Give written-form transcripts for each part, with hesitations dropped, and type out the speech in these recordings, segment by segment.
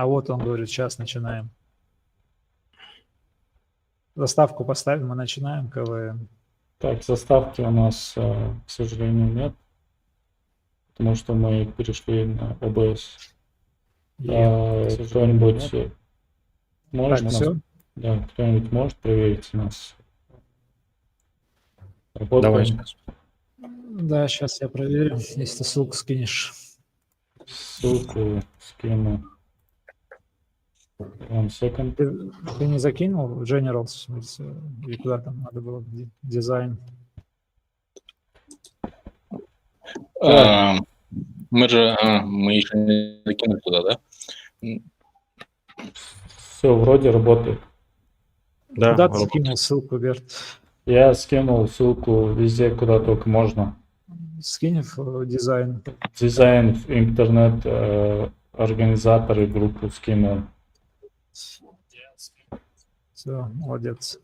А вот он говорит, сейчас начинаем. Заставку поставим, мы начинаем КВН. Так, заставки у нас, к сожалению, нет, потому что мы перешли на OBS. Кто-нибудь может Так, нас, все? да, кто-нибудь может проверить у нас работу? Давай сейчас. Да, сейчас я проверю, если ты ссылку скинешь. Ссылку скину. One second. Ты не закинул в Generals? Или куда там надо было? Дизайн. Мы еще не закинули туда, да? Все, вроде работает. Да, Куда ты работает. скинул ссылку, Берт? Я скинул ссылку везде, куда только можно. Скинь в дизайн. Дизайн, интернет, организаторы группу скинул. Все, молодец.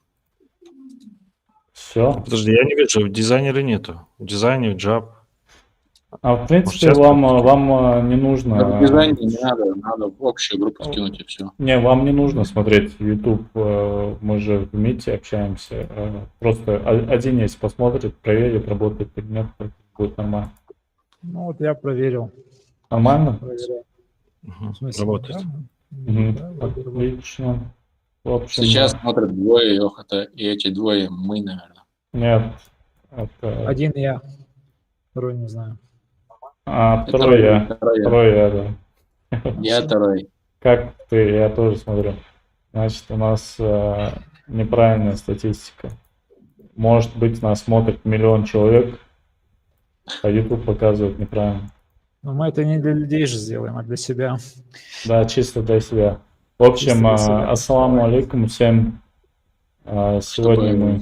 Все. Подожди, я не вижу, в дизайнере нету. В дизайне, в Jab. А в принципе, сейчас вам не нужно. В дизайне не надо в общую группу скинуть и все. Не, вам не нужно смотреть YouTube. Мы же в Мите общаемся. Просто один есть посмотрит, проверит, работает или нет, будет нормально. Ну вот я проверил. Нормально? Проверял. В смысле, Работает. да, вроде работает. Отлично. В общем, Сейчас смотрят двое Йохата, и эти двое мы, наверное. нет. Это... Один я, второй не знаю. Второй я. Второй я, да. Я второй. Как ты? Я тоже смотрю. Значит, у нас неправильная статистика. Может быть, нас смотрит 1 миллион человек, а YouTube показывает неправильно. Но мы это не для людей же сделаем, а для себя. Да, чисто для себя. В общем, ассаламу алейкум всем. Сегодня мы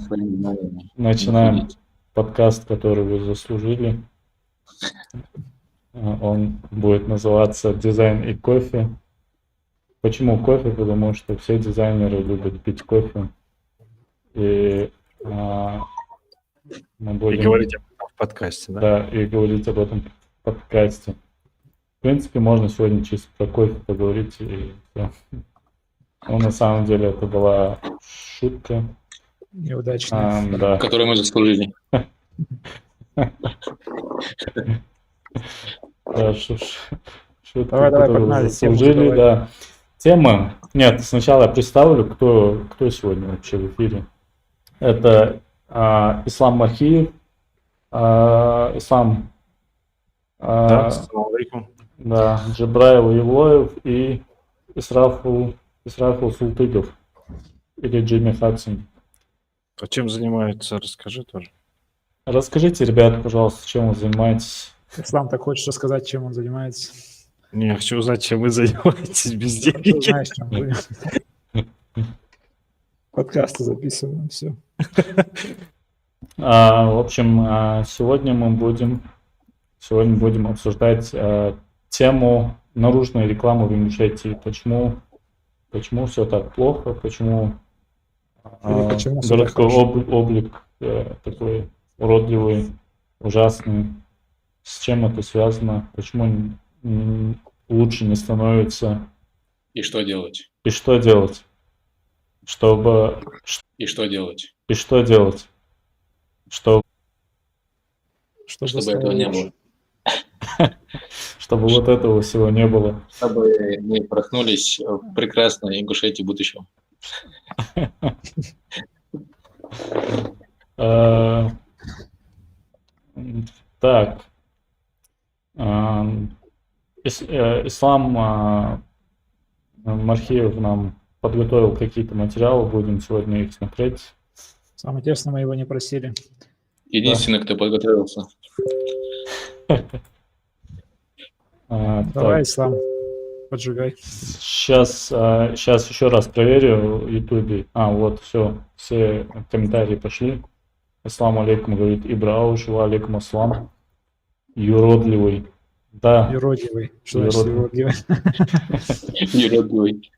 начинаем подкаст, который вы заслужили. Он будет называться «Дизайн и кофе». Почему кофе? Потому что все дизайнеры любят пить кофе. И мы будем... И говорить об этом в подкасте, да? Да, и говорить об этом в подкасте. В принципе, можно сегодня чисто про кофе поговорить и все. Но на самом деле это была шутка. Неудачная. Да. Которую мы заслужили. Да, шутка, Давай, которую погнали. заслужили, да. Тема. Нет, сначала я представлю, кто сегодня вообще в эфире. Это Ислам Махиев, Ислам, Да, ассаламу алейкум. да, Джабраил Евлоев и Исрафул Султыгов или Джимми Хадсон. А чем занимается, расскажи тоже. Расскажите, ребят, пожалуйста, чем вы занимаетесь? Ислам, так хочешь рассказать, чем он занимается? Не, я хочу узнать, чем вы занимаетесь без денег. Ты знаешь, чем будем. Подкасты записываем, все. В общем, сегодня мы будем обсуждать тему наружной рекламы в инициативе. Почему все так плохо, почему городской облик такой уродливый, ужасный, с чем это связано, почему лучше не становится. И что делать? И что делать? Чтобы... И что делать? И что делать? Чтобы этого не было. Чтобы вот этого всего не было. Чтобы мы проснулись в прекрасной Ингушетии будущего. Так. Ислам Мархиев нам подготовил какие-то материалы, будем сегодня их смотреть. Самое интересное, мы его не просили. Единственный, кто подготовился. Давай, Ислам, поджигай. Сейчас еще раз проверю в Ютубе. Вот, все комментарии пошли. Ассаламу алейкум, говорит Ибрауш, ва алейкум ассалам. Юродливый. Да. Юродливый. Что значит юродливый? Юродливый.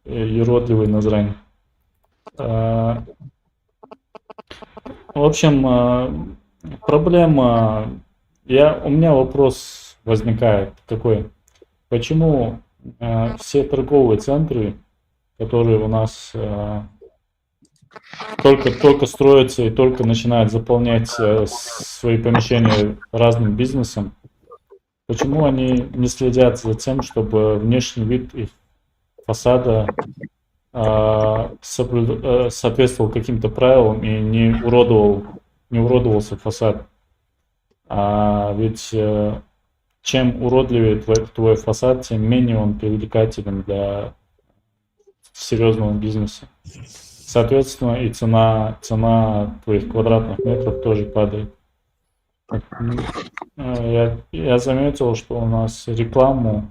Юродливый Назрань. В общем, проблема... У меня вопрос возникает такой. почему все торговые центры, которые у нас только строятся и только начинают заполнять свои помещения разным бизнесом, почему они не следят за тем, чтобы внешний вид их фасада соответствовал каким-то правилам и не уродовался фасад? Ведь чем уродливее твой фасад, тем менее он привлекателен для серьезного бизнеса. Соответственно, и цена твоих квадратных метров тоже падает. Я заметил, что у нас рекламу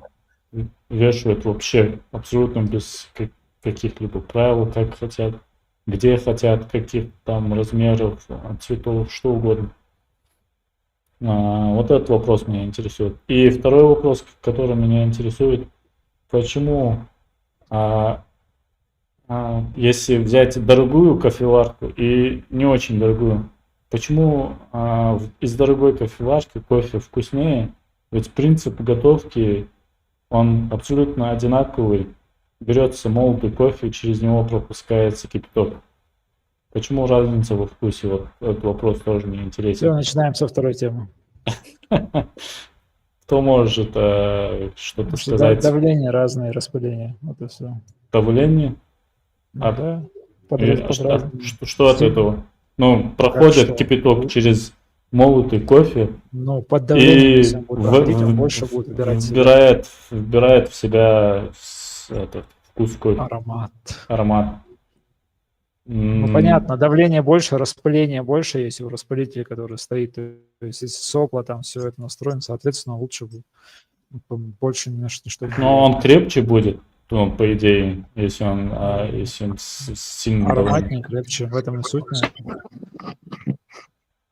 вешают вообще абсолютно без каких-либо правил, как хотят, где хотят, каких там размеров, цветов, что угодно. Вот этот вопрос меня интересует. И второй вопрос, который меня интересует, почему, если взять дорогую кофеварку и не очень дорогую, почему из дорогой кофеварки кофе вкуснее? Ведь принцип готовки, он абсолютно одинаковый. Берется молотый кофе, через него пропускается кипяток. Почему разница во вкусе? Вот этот вопрос тоже мне интересен. Все, начинаем со второй темы. Кто может что-то сказать? Давление разное, распыление. Вот и все. Давление? Да. Что от этого? Ну, проходит кипяток через молотый кофе Ну, под давлением, и если он будет проходить, он больше будет вбирать вбирает в себя вкус кофе. Аромат. Ну, понятно, давление больше, распыление больше, если у распылителя, который стоит, то есть если сопло, там все это настроено, соответственно, лучше будет. Больше ни на что не Но он крепче будет, ну, по идее, если он сильно ароматнее, крепче, в этом и суть.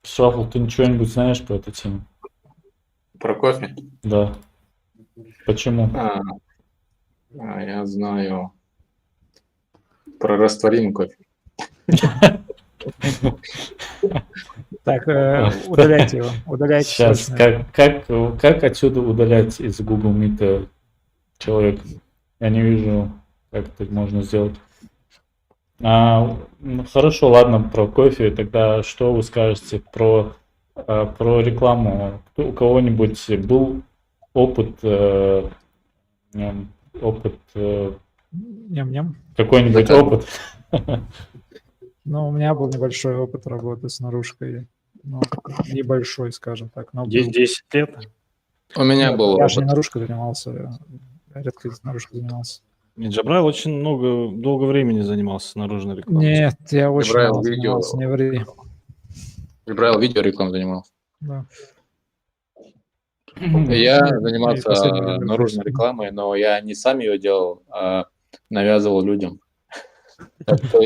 Шафл, ты ничего-нибудь знаешь по этой теме? Про кофе? Да. Почему? Я знаю про растворимый кофе. Так, удаляйте его. Удаляйте. Сейчас, как отсюда удалять из Google Meet человека? Я не вижу, как это можно сделать. Хорошо, ладно, про кофе. Тогда что вы скажете про рекламу? У кого-нибудь был опыт Ням-ням. какой-нибудь опыт? Ну, у меня был небольшой опыт работы с наружкой. Ну, небольшой, скажем так. Но 10 лет? У меня был я же не опыт. наружкой занимался. Я редко наружкой занимался. Джабраил очень долго времени занимался наружной рекламой. Нет, я очень Джабраил мало видео. занимался, не ври. Брал видео рекламу занимался. Да. Я И занимался последнее время наружной тоже. рекламой, но я не сам ее делал, а навязывал людям. Так что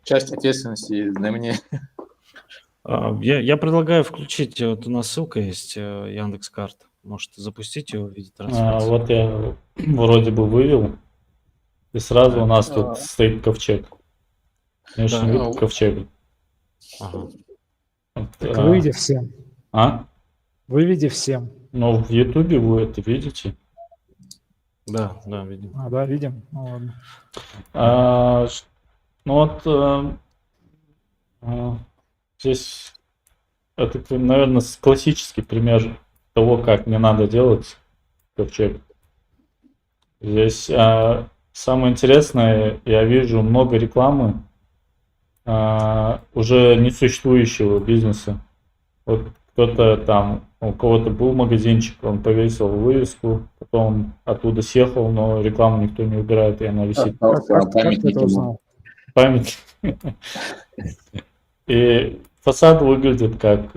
часть ответственности на мне. Я предлагаю включить, вот у нас ссылка есть, Яндекс.Карт. Может, запустить его в виде трансляции. Вот я вроде бы вывел, и сразу у нас тут стоит ковчег. Внешний Да. вид ковчега. Ага. Так выведи всем. Выведи всем. Но в Ютубе вы это видите. Да, видим. Да, видим. Ну, ладно. Ну вот здесь это, наверное, классический пример того, как не надо делать ковчег. Здесь самое интересное, я вижу много рекламы уже несуществующего бизнеса. Вот кто-то там, у кого-то был магазинчик, он повесил вывеску, потом оттуда съехал, но рекламу никто не убирает, и она висит. Как ты это узнал? Память. И фасад выглядит как,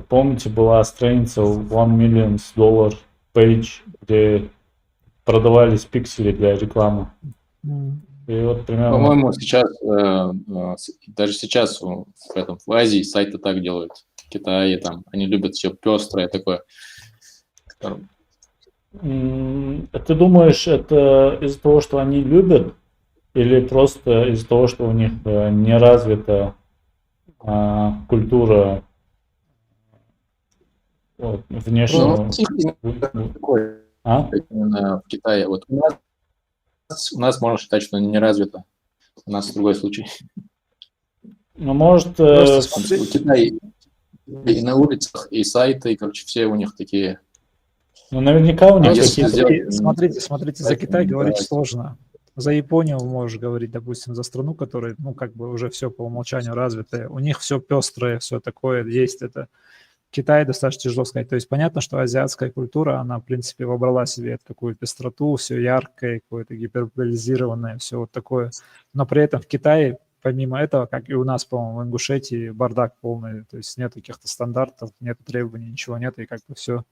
помните, была страница $1 million page, где продавались пиксели для рекламы. И вот примерно... По-моему, сейчас, даже сейчас в Азии сайты так делают. В Китае там, они любят все пестрое такое. Ты думаешь, это из-за того, что они любят, или просто из-за того, что у них не развита культура внешнего? А? Именно в Китае. Вот у нас можно считать, что не развито. У нас другой случай. Ну, может, Просто В смотри, Китае и на улицах, и сайты, и, короче, все у них такие. ну, наверняка у них Если просто какие-то... сделать- смотрите, за Китай Поэтому говорить давайте. сложно. За Японию можешь говорить, допустим, за страну, которая, ну, как бы уже все по умолчанию развитое. У них все пестрое, все такое есть. Это Китай достаточно тяжело сказать. То есть понятно, что азиатская культура, она, в принципе, вобрала себе такую пестроту, все яркое, какое-то гиперболизированное, все вот такое. Но при этом в Китае, помимо этого, как и у нас, по-моему, в Ингушетии, бардак полный. То есть нет каких-то стандартов, нет требований, ничего нет, и как бы все.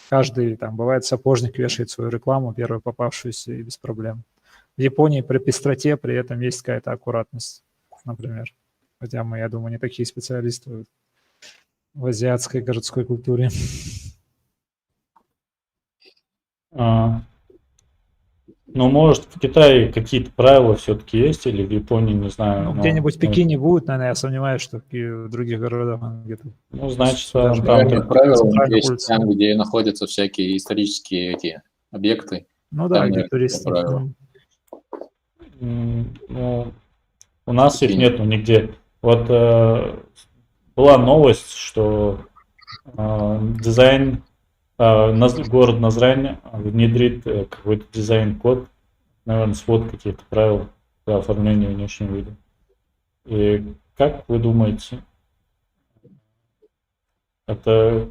Каждый, там, бывает, сапожник вешает свою рекламу, первую попавшуюся, и без проблем. В Японии при пестроте при этом есть какая-то аккуратность, например. Хотя мы, я думаю, не такие специалисты в азиатской городской культуре. А, ну, может, в Китае какие-то правила все-таки есть, или в Японии, не знаю. Ну, но, где-нибудь в ну, Пекине будет, наверное, я сомневаюсь, что в других городах где-то. ну, значит, Даже там Наверное, так. правила центральных есть улиц. там, где находятся всякие исторические эти объекты. Ну Там, да, где наверное, туристы. правила. Ну, у нас их Пекине. нету нигде. Вот была новость, что дизайн, город Назрань внедрит какой-то дизайн-код, наверное, свод каких-то правил для оформления внешнего вида. И как вы думаете, это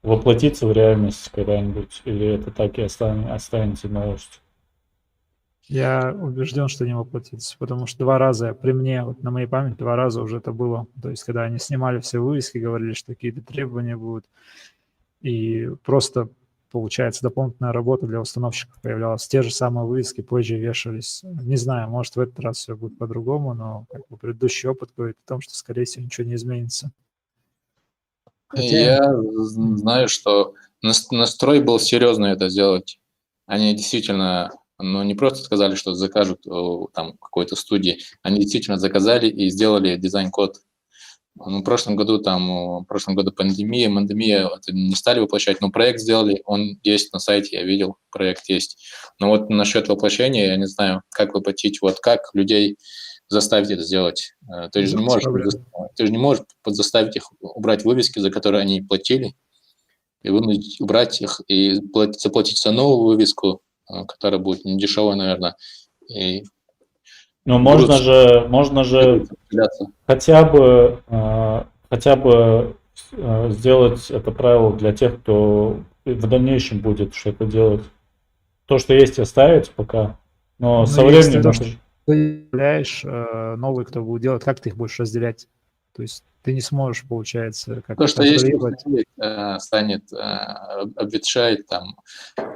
воплотится в реальность когда-нибудь, или это так и останется новостью? Я убежден, что не воплотится, потому что 2 раза при мне, вот на моей памяти, 2 раза уже это было. То есть, когда они снимали все вывески, говорили, что какие-то требования будут, и просто, получается, дополнительная работа для установщиков появлялась. Те же самые вывески позже вешались. Не знаю, может, в этот раз все будет по-другому, но как бы предыдущий опыт говорит о том, что, скорее всего, ничего не изменится. Хотя, Я знаю, что настрой был серьезно это сделать. Они действительно, ну, не просто сказали, что закажут там какой-то студии, они действительно заказали и сделали дизайн-код. Ну, в прошлом году пандемия, это не стали воплощать, но проект сделали, он есть на сайте, я видел, проект есть. Но вот насчет воплощения, я не знаю, как воплотить, вот как людей заставить это сделать. Ты же не можешь заставить их убрать вывески, за которые они платили, и вынудить убрать их и заплатить за новую вывеску, которая будет не дешевая, наверное. И Ну, можно же хотя бы сделать это правило для тех, кто в дальнейшем будет что-то делать. То, что есть, оставить пока, но со временем... то, что ты являешь новый, кто будет делать, как ты их будешь разделять? То есть ты не сможешь, получается, как то, что есть, контролировать. станет обветшает, там,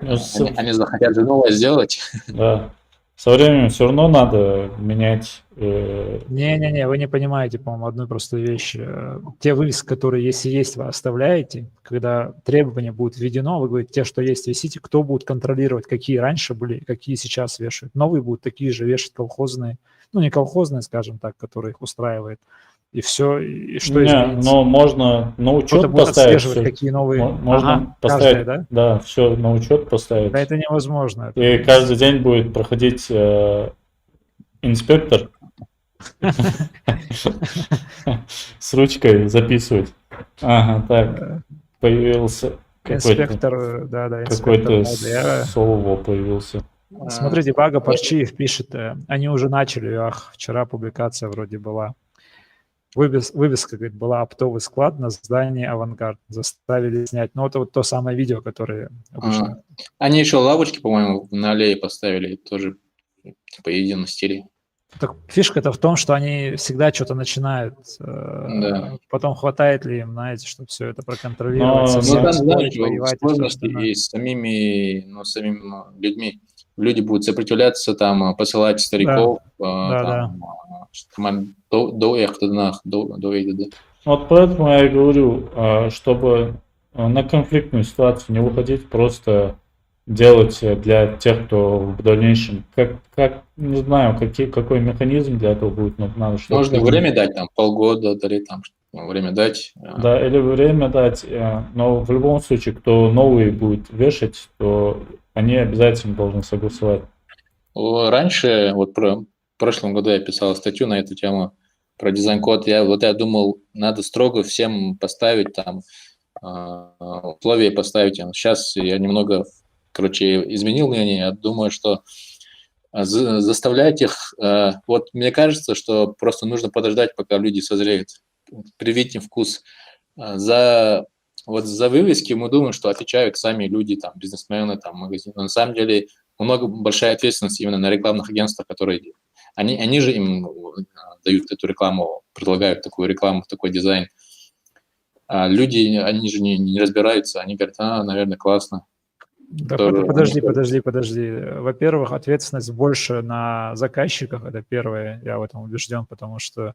Ну, они захотят же новое сделать. Да. Со временем все равно надо менять. Не-не-не, вы не понимаете, по-моему, одну простую вещь. Те вывески, которые, если есть, вы оставляете, когда требования будут введено, вы говорите, те, что есть, висите, кто будет контролировать, какие раньше были, какие сейчас вешают. Новые будут такие же вешать колхозные, ну не колхозные, скажем так, которые их устраивает. И все, и что изменится? Но можно на учет Кто-то будет поставить. отслеживать, какие новые. Можно поставить, каждая, да? Да, все на учет поставить. Да, это невозможно. И каждый день будет проходить инспектор с ручкой записывать. Ага, так, появился Инспектор, да, какой-то инспектор. Солово появился. Смотрите, Бага Парчиев пишет, они уже начали, вчера публикация вроде была. Вывеска, говорит, была оптовый склад на здании «Авангард». Заставили снять. Ну, это вот то самое видео, которое обычно... Они еще лавочки, по-моему, на аллее поставили, тоже по единому стиле. Так фишка-то в том, что они всегда что-то начинают. Да. Потом хватает ли им, знаете, чтобы все это проконтролировать. Ну, там, знаете, сложности и с самими людьми. Люди будут сопротивляться, там, посылать стариков. Да. Вот поэтому я и говорю, чтобы на конфликтную ситуацию не выходить, просто делать для тех, кто в дальнейшем, как не знаю, какой механизм для этого будет, но надо что-то. Можно время дать, там, полгода, или там время дать. Да, или время дать, но в любом случае, кто новые будет вешать, то они обязательно должны согласовать. Раньше, вот в прошлом году я писал статью на эту тему про дизайн-код. Я думал, надо строго всем поставить там условия поставить. Сейчас я немного, изменил мнение. Я думаю, что заставлять их... Вот мне кажется, что просто нужно подождать, пока люди созреют, привить им вкус. За вывески мы думаем, что отвечают сами люди, там, бизнесмены, там, магазины. Но на самом деле большая ответственность именно на рекламных агентствах, которые... Они же им дают эту рекламу, предлагают такую рекламу, такой дизайн. А люди, они же не разбираются, они говорят, наверное, классно. Да, подожди. Во-первых, ответственность больше на заказчиках, это первое, я в этом убежден, потому что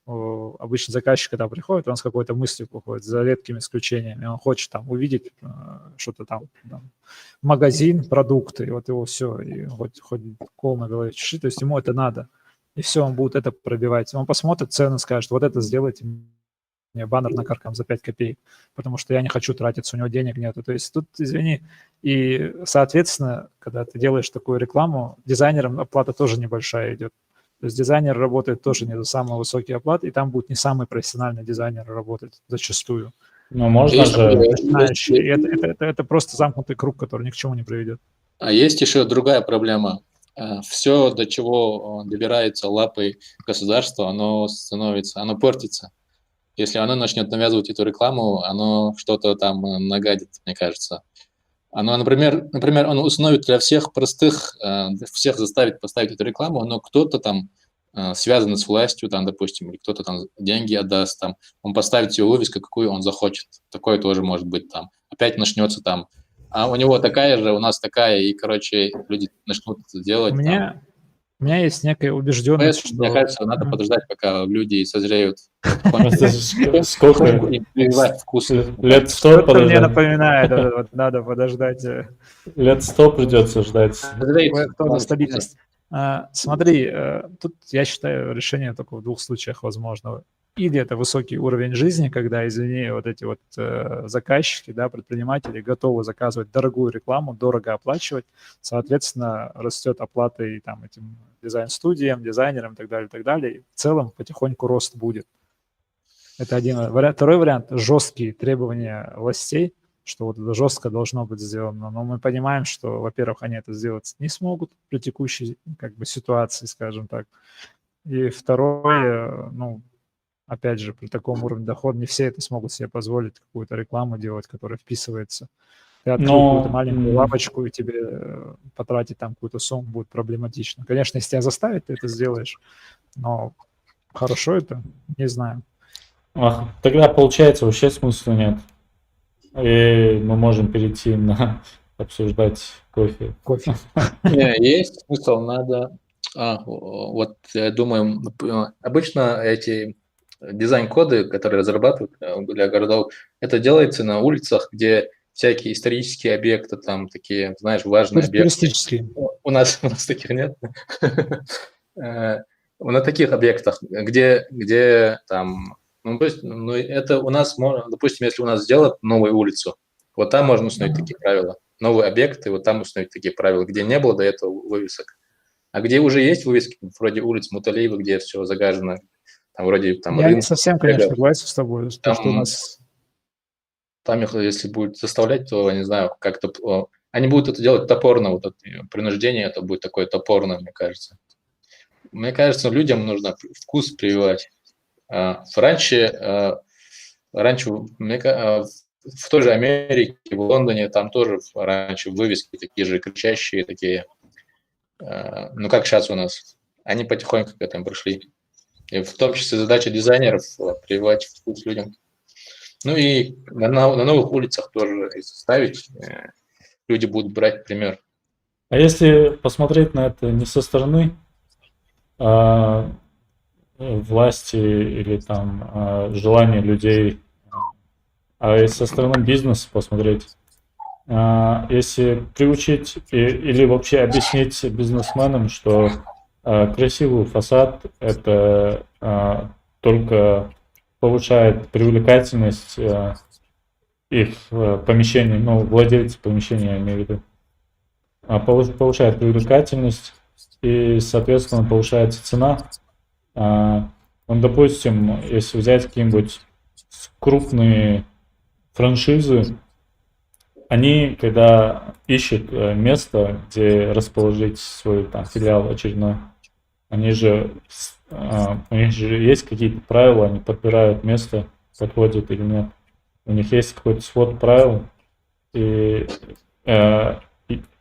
обычно заказчик, когда приходит, он с какой-то мыслью приходит, за редкими исключениями. Он хочет там увидеть что-то там магазин, продукты, и вот его все, и хоть кол на голове чеши, то есть ему это надо. И все, он будет это пробивать. Он посмотрит цену, скажет, вот это сделайте мне баннер на каркам за 5 копеек, потому что я не хочу тратиться, у него денег нету. То есть тут, извини, и, соответственно, когда ты делаешь такую рекламу, дизайнерам оплата тоже небольшая идет. То есть дизайнер работает тоже не за самые высокие оплаты, и там будет не самый профессиональный дизайнер работать зачастую. Но можно же... Это просто замкнутый круг, который ни к чему не приведет. А есть еще другая проблема. Все, до чего добирается лапой государства, оно портится. Если оно начнет навязывать эту рекламу, оно что-то там нагадит, мне кажется. Оно, например, он установит для всех простых, всех заставит поставить эту рекламу, но кто-то там связанный с властью, там, допустим, или кто-то там деньги отдаст, там, он поставит себе вывеску, какую он захочет. Такое тоже может быть там. Опять начнется там. А у него такая же, у нас такая, и, люди начнут это делать. У меня есть некая убежденность, что... Мне кажется, надо подождать, пока люди созреют. Сколько? Лет 100 Что-то мне напоминает, надо подождать. Лет 100 придется ждать. Стабильность. Смотри, тут, я считаю, решение только в двух случаях возможно. Или это высокий уровень жизни, когда, извини, вот эти вот заказчики, да, предприниматели готовы заказывать дорогую рекламу, дорого оплачивать, соответственно, растет оплата и там этим дизайн-студиям, дизайнерам и так далее, и так далее. И в целом потихоньку рост будет. Это один вариант. Второй вариант – жесткие требования властей, что вот это жестко должно быть сделано. Но мы понимаем, что, во-первых, они это сделать не смогут при текущей ситуации, скажем так. И второе, опять же, при таком уровне дохода не все это смогут себе позволить какую-то рекламу делать, которая вписывается. Ты открыл какую-то маленькую лавочку, и тебе потратить там какую-то сумму будет проблематично. Конечно, если тебя заставить, ты это сделаешь. Но хорошо это? Не знаю. Тогда, получается, вообще смысла нет. И мы можем перейти на обсуждать кофе. Есть смысл, надо... Вот я думаю, обычно эти дизайн-коды, которые разрабатывают для городов, это делается на улицах, где всякие исторические объекты, там такие, знаешь, важные объекты. Туристические. У нас таких нет. На таких объектах, где там... это у нас, допустим, если у нас сделать новую улицу, вот там можно установить такие правила. Новые объекты, вот там установить такие правила, где не было до этого вывесок. А где уже есть вывески, вроде улиц Муталиева, где все загажено, там вроде там... Я не совсем, конечно, согласен с тобой, там, что у нас... Там их, если будет заставлять, то, не знаю, как-то... Они будут это делать топорно, вот это принуждение, это будет такое топорное, мне кажется. Мне кажется, людям нужно вкус прививать. Раньше в той же Америке, в Лондоне, там тоже раньше вывески такие же кричащие, такие... как сейчас у нас. Они потихоньку к этому пришли. И в том числе задача дизайнеров прививать вкус людям. И на новых улицах тоже ставить. Люди будут брать пример. А если посмотреть на это не со стороны власти или там желания людей, а со стороны бизнеса посмотреть, если приучить или вообще объяснить бизнесменам, что красивый фасад – это только повышает привлекательность их помещений, ну, владельцы помещения, я имею в виду. Повышает привлекательность и, соответственно, повышается цена. Допустим, если взять какие-нибудь крупные франшизы, они, когда ищут место, где расположить свой там филиал очередной, у них же есть какие-то правила, они подбирают место, подходит или нет. У них есть какой-то свод правил, и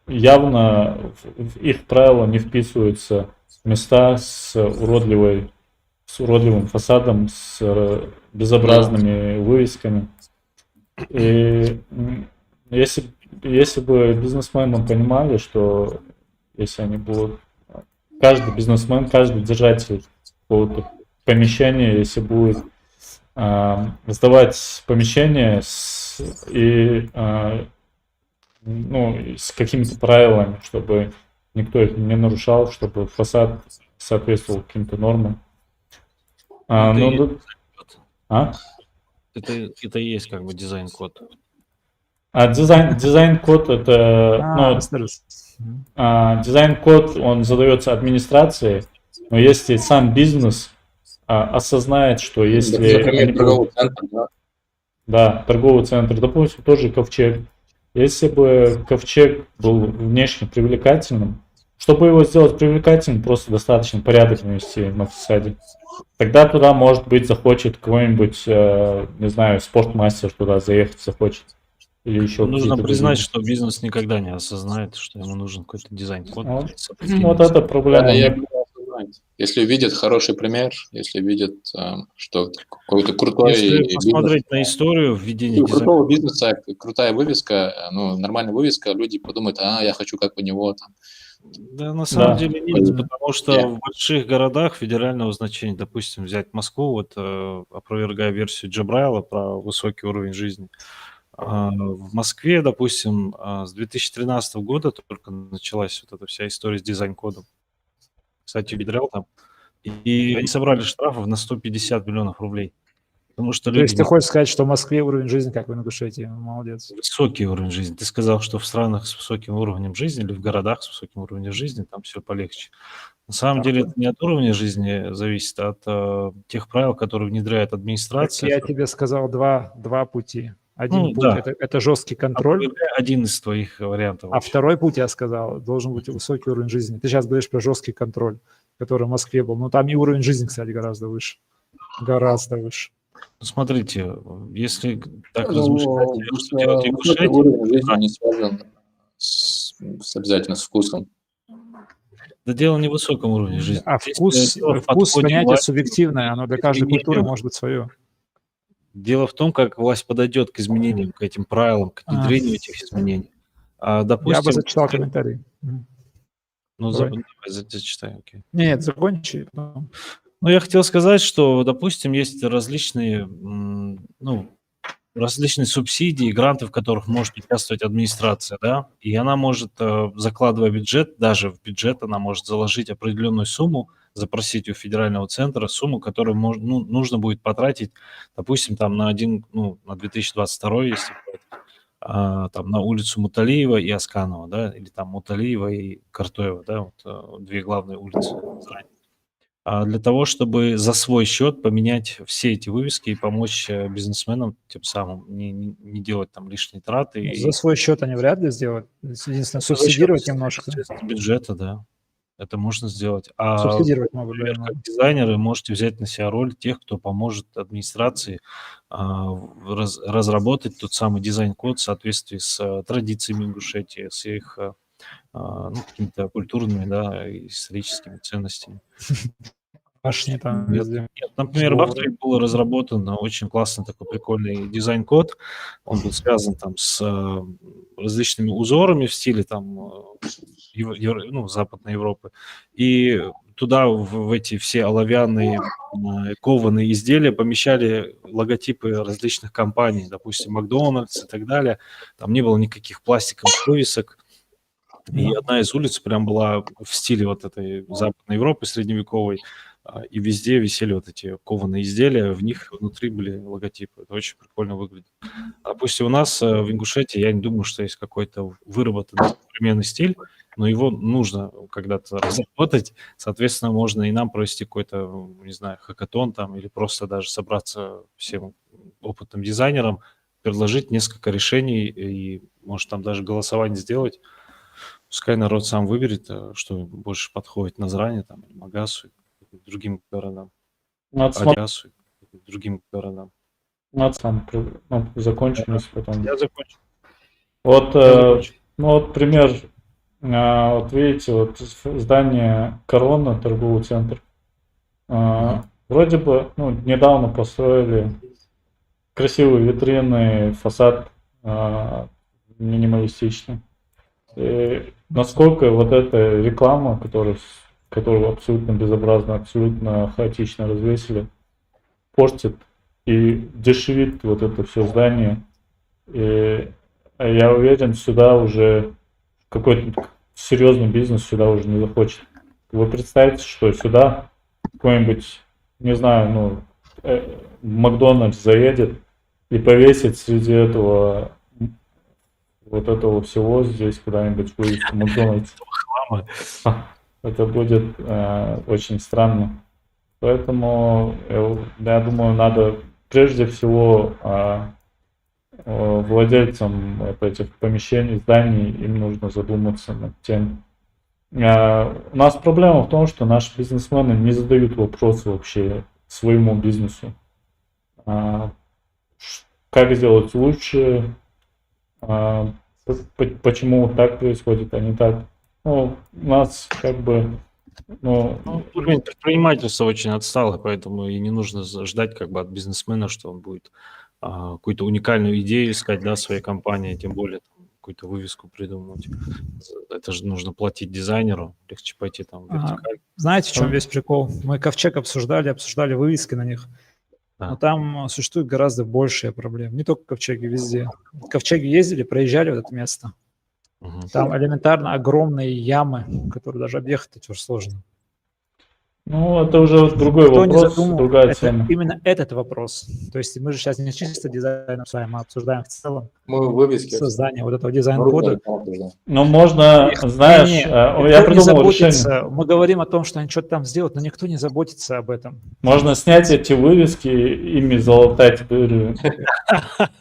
явно в их правила не вписываются места с уродливым фасадом, с безобразными вывесками. И если бы бизнесмены понимали, что если они будут, каждый бизнесмен, каждый держатель какого-то помещения, если будет сдавать помещение с какими-то правилами, чтобы никто их не нарушал, чтобы фасад соответствовал каким-то нормам. Это и есть как бы дизайн-код. Дизайн-код это, дизайн-код, он задается администрацией, но если сам бизнес осознает, что если... Например, торговый центр, да? Да, торговый центр, допустим, тоже ковчег. Если бы ковчег был внешне привлекательным, чтобы его сделать привлекательным, просто достаточно порядок навести на фасаде. Тогда туда, может быть, захочет какой-нибудь, не знаю, спортмастер туда заехать захочет. Или еще Нужно какие-то признать, другие. что бизнес никогда не осознает, что ему нужен какой-то дизайн-код. Вот это проблема. Да, я буду осознать. Если видят хороший пример, если видят, что какой-то крутой Если посмотреть на историю введения крутого бизнеса, крутая вывеска, нормальная вывеска, люди подумают, я хочу как у него там. Да, на самом Да. деле нет, потому что в больших городах федерального значения, допустим, взять Москву, вот опровергая версию Джабраила про высокий уровень жизни, в Москве, допустим, с 2013 года только началась вот эта вся история с дизайн-кодом. Кстати, внедрял там. И они собрали штрафов на 150 миллионов рублей. Потому что То есть люди... ты хочешь сказать, что в Москве уровень жизни как в Ингушетии? Молодец. Высокий уровень жизни. Ты сказал, что в странах с высоким уровнем жизни или в городах с высоким уровнем жизни там все полегче. На самом деле это не от уровня жизни зависит, а от тех правил, которые внедряет Так администрация. я тебе сказал два пути. Один Ну, путь да. это жесткий контроль, Один из твоих вариантов. а вообще. второй путь, я сказал, должен быть высокий уровень жизни. Ты сейчас говоришь про жесткий контроль, который в Москве был. Но там и уровень жизни, кстати, гораздо выше. Гораздо выше. Ну, смотрите, если так Потому размышлять, что что делать высокий Ингушетия, уровень жизни не связан обязательно с вкусом. да дело не в высоком уровне жизни. А Здесь вкус дело в понятие подходе власти. субъективное, оно для каждой изменению. культуры может быть свое. Дело в том, как власть подойдет к изменениям, к этим правилам, к внедрению этих изменений. Я бы Допустим, зачитал комментарий. Мгм. ну, Давай. давай, зачитай, окей. Нет, закончи. потом. Ну, я хотел сказать, что, допустим, есть различные, различные субсидии, гранты, в которых может участвовать администрация, да, и она может, закладывая бюджет, даже в бюджет она может заложить определенную сумму, запросить у федерального центра сумму, которую нужно будет потратить, допустим, там на 2022, если брать, там на улицу Муталиева и Асканова, да, или там Муталиева и Картоева, да, вот две главные улицы в Казани. Для того, чтобы за свой счет поменять все эти вывески и помочь бизнесменам тем самым не делать там лишние траты. За свой счет они вряд ли сделают. Единственное, За счет субсидировать немножко. бюджета, да, это можно сделать. Субсидировать могут, да, Например, как дизайнеры можете взять на себя роль тех, кто поможет администрации разработать тот самый дизайн-код в соответствии с традициями Ингушетии, с их какими-то культурными, да, и историческими ценностями. Башни там везде. Нет, например, в Австрии был разработан очень классный такой прикольный дизайн-код. Он был связан там с различными узорами в стиле там Западной Европы. И туда в эти все оловянные кованые изделия помещали логотипы различных компаний, допустим, Макдональдс и так далее. Там не было никаких пластиковых вывесок. И одна из улиц прям была в стиле вот этой Западной Европы средневековой, и везде висели вот эти кованые изделия, в них внутри были логотипы. Это очень прикольно выглядит. Допустим, у нас в Ингушетии, я не думаю, что есть какой-то выработанный современный стиль, но его нужно когда-то разработать. Соответственно, можно и нам провести какой-то, не знаю, хакатон там, или просто даже собраться всем опытным дизайнерам, предложить несколько решений и, может, там даже голосование сделать. Пускай народ сам выберет, что больше подходит Назрани, там, или Магасу, и другим городам, Адиасу, и другим городам. Закончим, если потом. Я закончу. Вот, Я закончу. ну вот пример, вот видите, вот здание Корона, торговый центр. Вроде бы, ну, недавно построили красивые витрины, фасад минималистичный. И насколько вот эта реклама, которую абсолютно безобразно, абсолютно хаотично развесили, портит и дешевит вот это все здание. И я уверен, сюда уже какой-то серьезный бизнес сюда уже не захочет. Вы представьте, что сюда какой-нибудь, не знаю, ну, Макдональдс заедет и повесит среди этого вот этого всего здесь куда-нибудь вывеску Макдональдс. Это будет очень странно. Поэтому я думаю, надо прежде всего владельцам этих помещений, зданий, им нужно задуматься над тем. У нас проблема в том, что наши бизнесмены не задают вопросы вообще своему бизнесу. Как сделать лучше, почему так происходит, а не так. Ну, у нас как бы... Ну, уровень предпринимательства очень отсталый, поэтому и не нужно ждать как бы от бизнесмена, что он будет какую-то уникальную идею искать, да, своей компании, тем более там, какую-то вывеску придумать. Это же нужно платить дизайнеру, легче пойти там в вертикаль. Знаете, в чем весь прикол? Мы ковчег обсуждали вывески на них. Да. Но там существует гораздо большая проблема. Не только ковчеги, везде. Ковчеги ездили, проезжали в это место. Там элементарно огромные ямы, которые даже объехать теперь сложно. Ну, это уже другой Никто не вопрос, задумал, другая это тема. именно этот вопрос. То есть мы же сейчас не чисто дизайн обсуждаем, мы обсуждаем в целом Мы вывески. создание вот этого дизайн-кода. Ну, можно, знаешь, я придумал решение. Мы говорим о том, что они что-то там сделают, но никто не заботится об этом. Можно снять эти вывески, ими залатать дыры.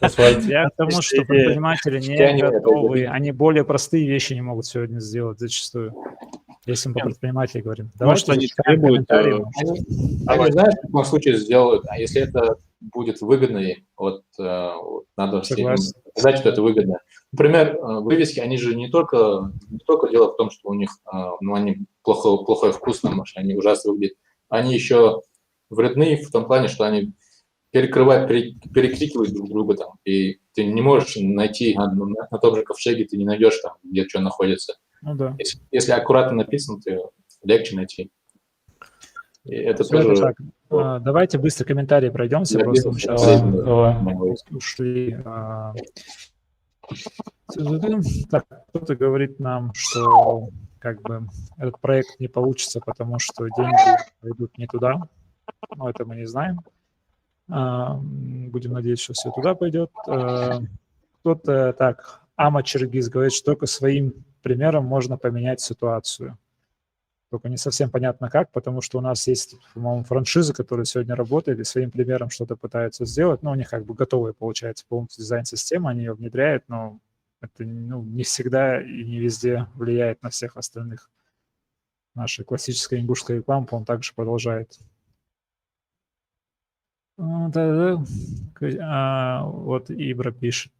Я к тому, что предприниматели не готовы, они более простые вещи не могут сегодня сделать зачастую. Если мы по предпринимателям говорим. Может, они требуют... Они, знаешь, в каком случае сделают, а если это будет выгодно, вот надо сказать, что это выгодно. Например, вывески, они же не только дело в том, что у них они плохой вкус на машине, они ужасно выглядят. Они еще вредны в том плане, что они перекрикивают друг друга там, и ты не можешь найти на том же ковчеге, ты не найдешь там, где что находится. Ну, да. Если аккуратно написано, то легче найти. И это Всё тоже... это так. Давайте быстро комментарии пройдемся. Просто мы сейчас ушли. Так, кто-то говорит нам, что как бы этот проект не получится, потому что деньги пойдут не туда. Но это мы не знаем. Будем надеяться, что все туда пойдет. Кто-то так, Ама Чергиз говорит, что только своим примером можно поменять ситуацию. Только не совсем понятно как, потому что у нас есть, по-моему, франшизы, которые сегодня работают и своим примером что-то пытаются сделать. Ну, у них как бы готовые, получается, полностью дизайн-система, они ее внедряют, но это не всегда и не везде влияет на всех остальных. Наша классическая ингушская реклама, по-моему, также продолжает. Вот Ибра пишет,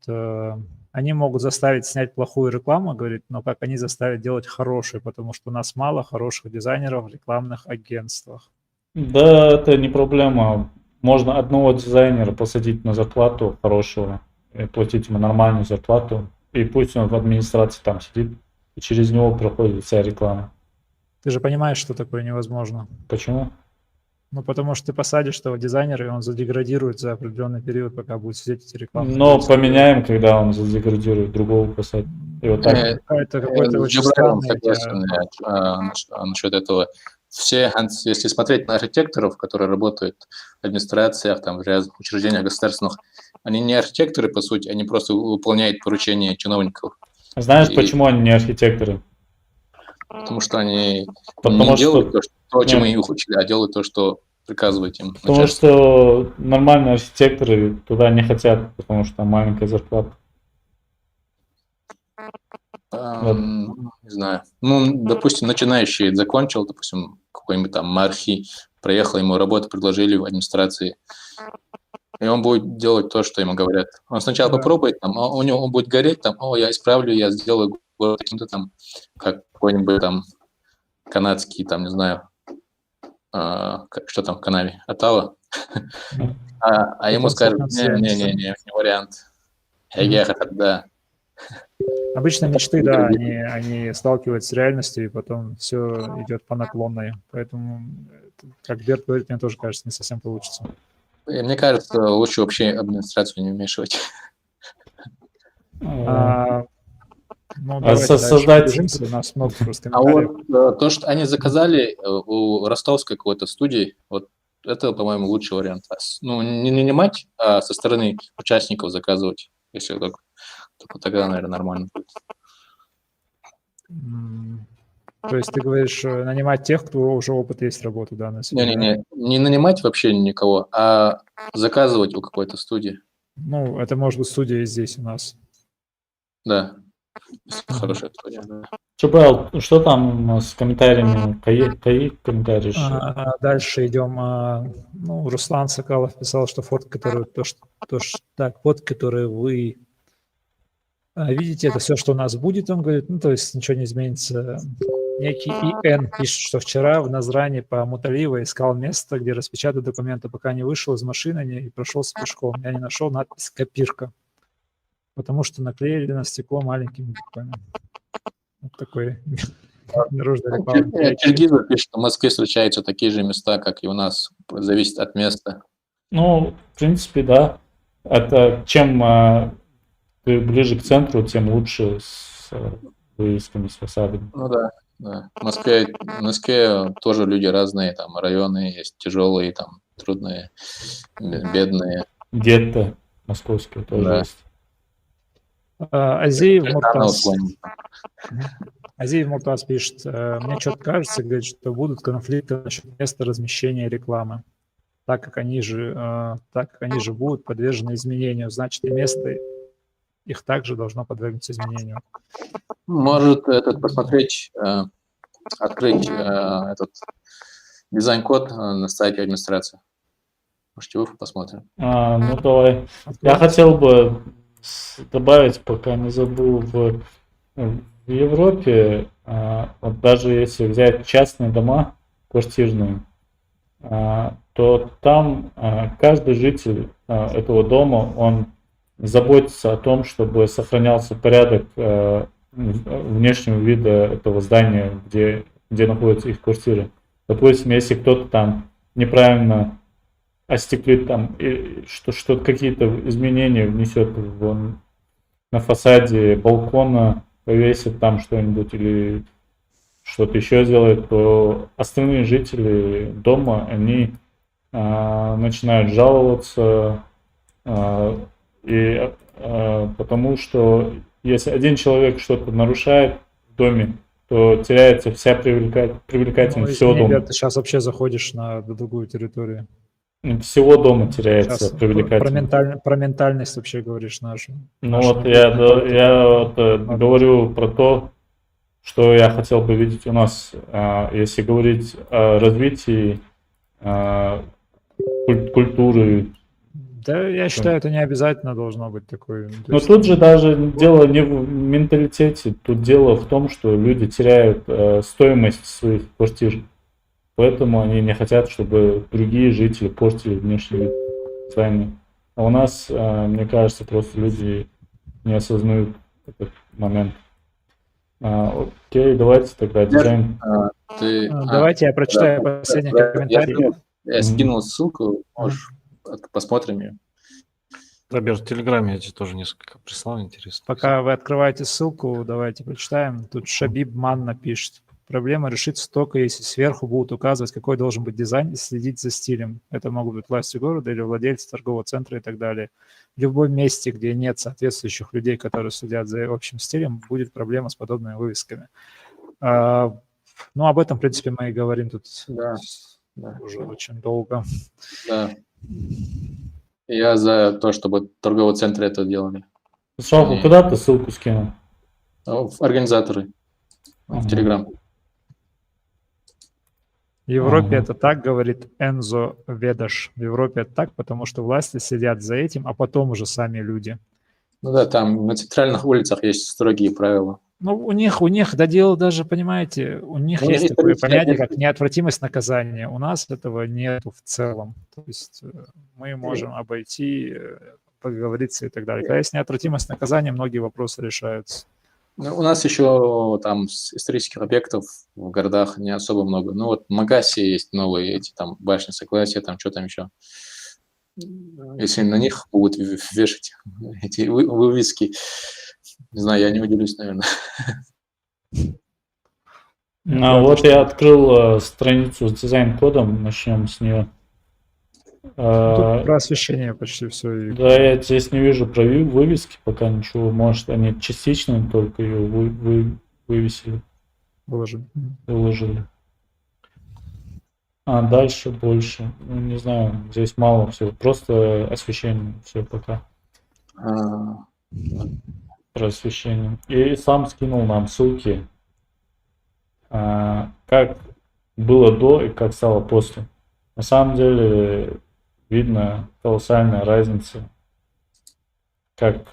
они могут заставить снять плохую рекламу, говорит, но как они заставят делать хорошую, потому что у нас мало хороших дизайнеров в рекламных агентствах. Да, это не проблема. Можно одного дизайнера посадить на зарплату хорошего, и платить ему нормальную зарплату, и пусть он в администрации там сидит, и через него проходит вся реклама. Ты же понимаешь, что такое невозможно. Почему? Ну, потому что ты посадишь того дизайнера, и он задеградирует за определенный период, пока будет сидеть эти рекламы. Но поменяем, когда он задеградирует, другого посадить. И вот так. Это какой-то С очень Джабраилом странный. согласен насчет этого. Все, если смотреть на архитекторов, которые работают в администрациях, там, в разных учреждениях государственных, они не архитекторы, по сути, они просто выполняют поручения чиновников. Знаешь, И- почему они не архитекторы? Потому что они Потому не что- делают то, чему Нет. их учили, а делают то, что приказывает им Потому начальство. что нормальные архитекторы туда не хотят, потому что там маленькая зарплата. Не знаю. Ну, допустим, начинающий закончил, допустим, какой-нибудь там Мархи, проехал, ему работу предложили в администрации, и он будет делать то, что ему говорят. Он сначала Да. попробует, там, у него он будет гореть, там, я исправлю, я сделаю город каким-то там, как какой-нибудь там канадский, там, не знаю, что там в Канаве, Оттава. А ему скажут, не вариант. Да. Обычно мечты, да, они сталкиваются с реальностью, и потом все идет по наклонной. Поэтому, как Берт говорит, мне тоже кажется, не совсем получится. И мне кажется, лучше вообще администрацию не вмешивать. Давайте создать- дальше движемся, у нас много просто А комментариев. вот то, что они заказали у ростовской какой-то студии, вот это, по-моему, лучший вариант. Ну, не нанимать, а со стороны участников заказывать, если только тогда, наверное, нормально будет. То есть ты говоришь, нанимать тех, кто уже опыт есть работы, да, на себе? Не нанимать вообще никого, а заказывать у какой-то студии. Ну, это может быть студия и здесь у нас. Да. Хорошая студия, да. Чубел, что там с комментариями? Какие комментарии? Дальше идем. Руслан Соколов писал, что фотки, которые вы видите, это все, что у нас будет, он говорит, то есть ничего не изменится. Некий ИН пишет, что вчера в Назране по Муталиева искал место, где распечатать документы, пока не вышел из машины и прошелся пешком. Я не нашел надпись «Копирка», потому что наклеили на стекло маленькими буквами. Вот такой наружный реклама. Киргизов пишет, что в Москве встречаются такие же места, как и у нас. Зависит от места. Ну, в принципе, да. Это чем ты ближе к центру, тем лучше с вывесками, с фасадами. Ну да. В Москве тоже люди разные, там районы есть тяжелые, там трудные, бедные. Гетто московские тоже Да. есть. Азиев Муртаз пишет, мне что-то кажется, говорит, что будут конфликты насчет места размещения рекламы, так как они же будут подвержены изменению, значит и место их также должно подвергнуться изменению. Может посмотреть, открыть этот дизайн-код на сайте администрации. Можете вы посмотрим. Ну давай. Я хотел бы добавить, пока не забыл, в Европе, вот даже если взять частные дома, квартирные, то там каждый житель этого дома, он заботится о том, чтобы сохранялся порядок внешнего вида этого здания, где находятся их квартиры. Допустим, если кто-то там неправильно остеклит там, что какие-то изменения внесет на фасаде балкона, повесит там что-нибудь или что-то еще сделает, то остальные жители дома, они начинают жаловаться, потому что если один человек что-то нарушает в доме, то теряется вся привлекательность всего дома. Ты сейчас вообще заходишь на другую территорию. Всего дома теряется привлекательность. Про ментальность вообще говоришь нашу. Ну вот я говорю про то, что я хотел бы видеть у нас, если говорить о развитии культуры. Да, я считаю, это не обязательно должно быть такое. Но тут же даже дело не в менталитете, тут дело в том, что люди теряют стоимость своих квартир. Поэтому они не хотят, чтобы другие жители портили внешний вид здания. А у нас, мне кажется, просто люди не осознают этот момент. Окей, давайте тогда дизайн. Давайте я прочитаю последний комментарий. Я скинул ссылку, можешь посмотрим ее. Роберт, в Телеграме я тебе тоже несколько прислал, интересно. Пока вы открываете ссылку, давайте прочитаем. Тут Шабиб Манна пишет. Проблема решится только, если сверху будут указывать, какой должен быть дизайн, и следить за стилем. Это могут быть власти города или владельцы торгового центра и так далее. В любом месте, где нет соответствующих людей, которые следят за общим стилем, будет проблема с подобными вывесками. Ну, об этом, в принципе, мы и говорим тут уже очень долго. Да. Я за то, чтобы торговые центры это делали. Слава, куда ты ссылку скинул? В организаторы. В Телеграм. В Европе это так, говорит Энзо Ведаш. В Европе это так, потому что власти следят за этим, а потом уже сами люди. Ну да, там на центральных улицах есть строгие правила. Ну, у них, да дело даже, понимаете, у них Ну, есть есть такое таблица, понятие, нет. как неотвратимость наказания. У нас этого нету в целом. То есть мы можем обойти, поговориться и так далее. Когда есть неотвратимость наказания, многие вопросы решаются. Ну, у нас еще там исторических объектов в городах не особо много. Ну вот в Магасе есть новые эти там башни Согласия, там что там еще. Если на них будут вешать эти вывески, не знаю, я не удивлюсь, наверное. Вот я открыл страницу с дизайн-кодом, начнем с нее. Тут про освещение почти все. Да, я здесь не вижу про вывески пока ничего. Может, они частично только ее вывесили. Выложили. А дальше больше. Ну, не знаю, здесь мало всего. Просто освещение. Все пока. Про освещение. И сам скинул нам ссылки. Как было до и как стало после. На самом деле видно колоссальная разница. Как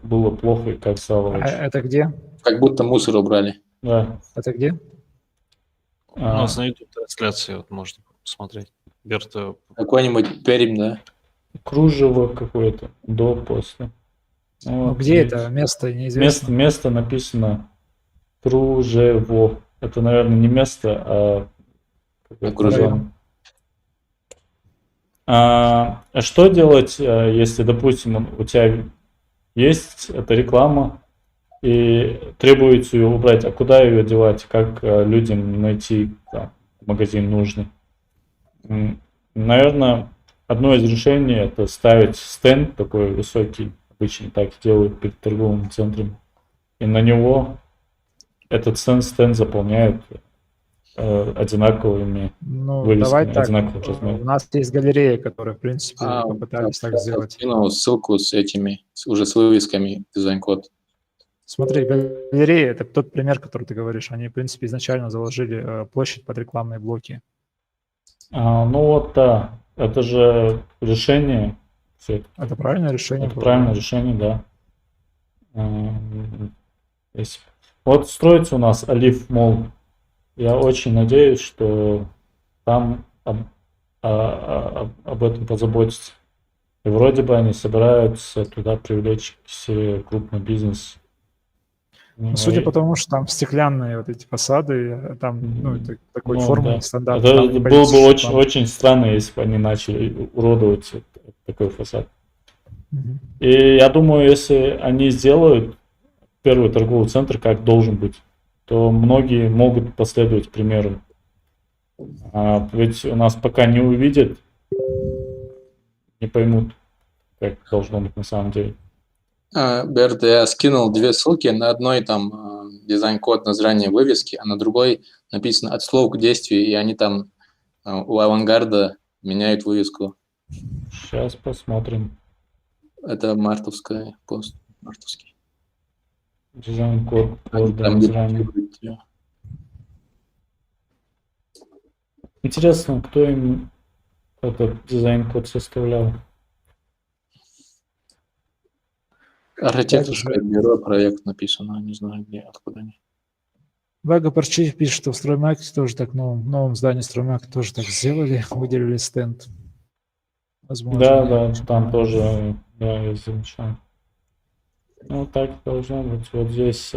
было плохо и как стало лучше. Это где? Как будто мусор убрали. Да. Это где? У нас на YouTube трансляции вот можно посмотреть. Берта. Какой-нибудь Пермь, да? Кружево какое-то до, после. Ну, где это? Место неизвестно. Место написано Кружево. Это, наверное, не место, а Кружево. Что делать, если, допустим, у тебя есть эта реклама и требуется ее убрать, а куда ее девать, как людям найти магазин нужный? Наверное, одно из решений это ставить стенд такой высокий, обычно так делают перед торговым центром, и на него этот стенд заполняют одинаковыми вывесками, давай так. Размеров. У нас есть галерея, которая, в принципе, попытались так сделать. Скинул ссылку с этими, уже с вывесками дизайн-код. Смотри, галерея – это тот пример, который ты говоришь. Они, в принципе, изначально заложили площадь под рекламные блоки. Ну вот, да. Это же решение. Это правильное решение. Это правильное решение, да. Вот строится у нас Олив Молл. Я очень надеюсь, что там об этом позаботятся. И вроде бы они собираются туда привлечь к себе крупный бизнес. Судя по тому, что там стеклянные вот эти фасады, там такой формы стандарт. Это было бы очень странно, если бы они начали уродовать такой фасад. И я думаю, если они сделают первый торговый центр как должен быть, то многие могут последовать примеру. Ведь у нас пока не увидят, не поймут, как должно быть на самом деле. Берт, я скинул 2 ссылки. На одной там дизайн-код названия вывески, а на другой написано от слов к действию, и они там у Авангарда меняют вывеску. Сейчас посмотрим. Это мартовская пост. Мартовский. Дизайн-код названия. Интересно, кто им этот дизайн-код составлял? Архитекторское бюро, проект написано, не знаю где, откуда они. Вага Парчи пишет, что в Строймаркете тоже так, в новом здании Строймаркета тоже так сделали, выделили стенд. Возможно, да, там тоже, да, я замечал. Ну, так должно быть. Вот здесь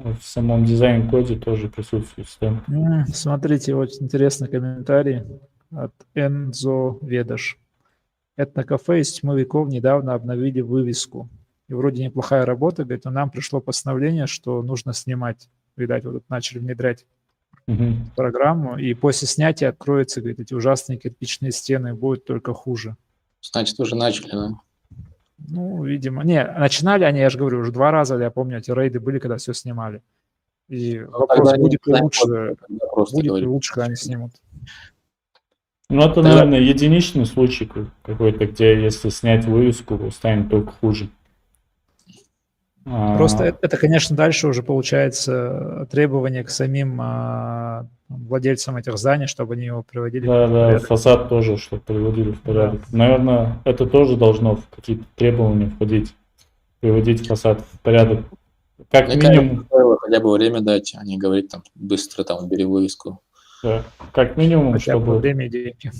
в самом дизайн-коде тоже присутствует стенд. Смотрите, очень интересный комментарий от Энзо Ведаш. Этнокафе из тьмы веков недавно обновили вывеску. И вроде неплохая работа, говорит, но нам пришло постановление, что нужно снимать. Видать, вот тут начали внедрять Мгм. программу, и после снятия откроются, говорит, эти ужасные кирпичные стены, будет только хуже. Значит, уже начали, да? Ну, видимо. Не, начинали они, я же говорю, уже 2 раза, я помню, эти рейды были, когда все снимали. И вопрос, тогда они будет ли знаем, лучше, когда просто будет ли говорю. лучше, когда они снимут. Ну, это, Тогда- наверное, единичный случай какой-то, где если снять вывеску, станет только хуже. Просто это, конечно, дальше уже получается требование к самим владельцам этих зданий, чтобы они его приводили в Да, порядок. фасад тоже, чтобы приводили в порядок. Наверное, это тоже должно в какие-то требования входить, приводить фасад в порядок. Как Мне минимум, кажется, стоило хотя бы время дать, а не говорить там быстро там убери вывеску. да, как минимум, Хотя бы чтобы время и деньги.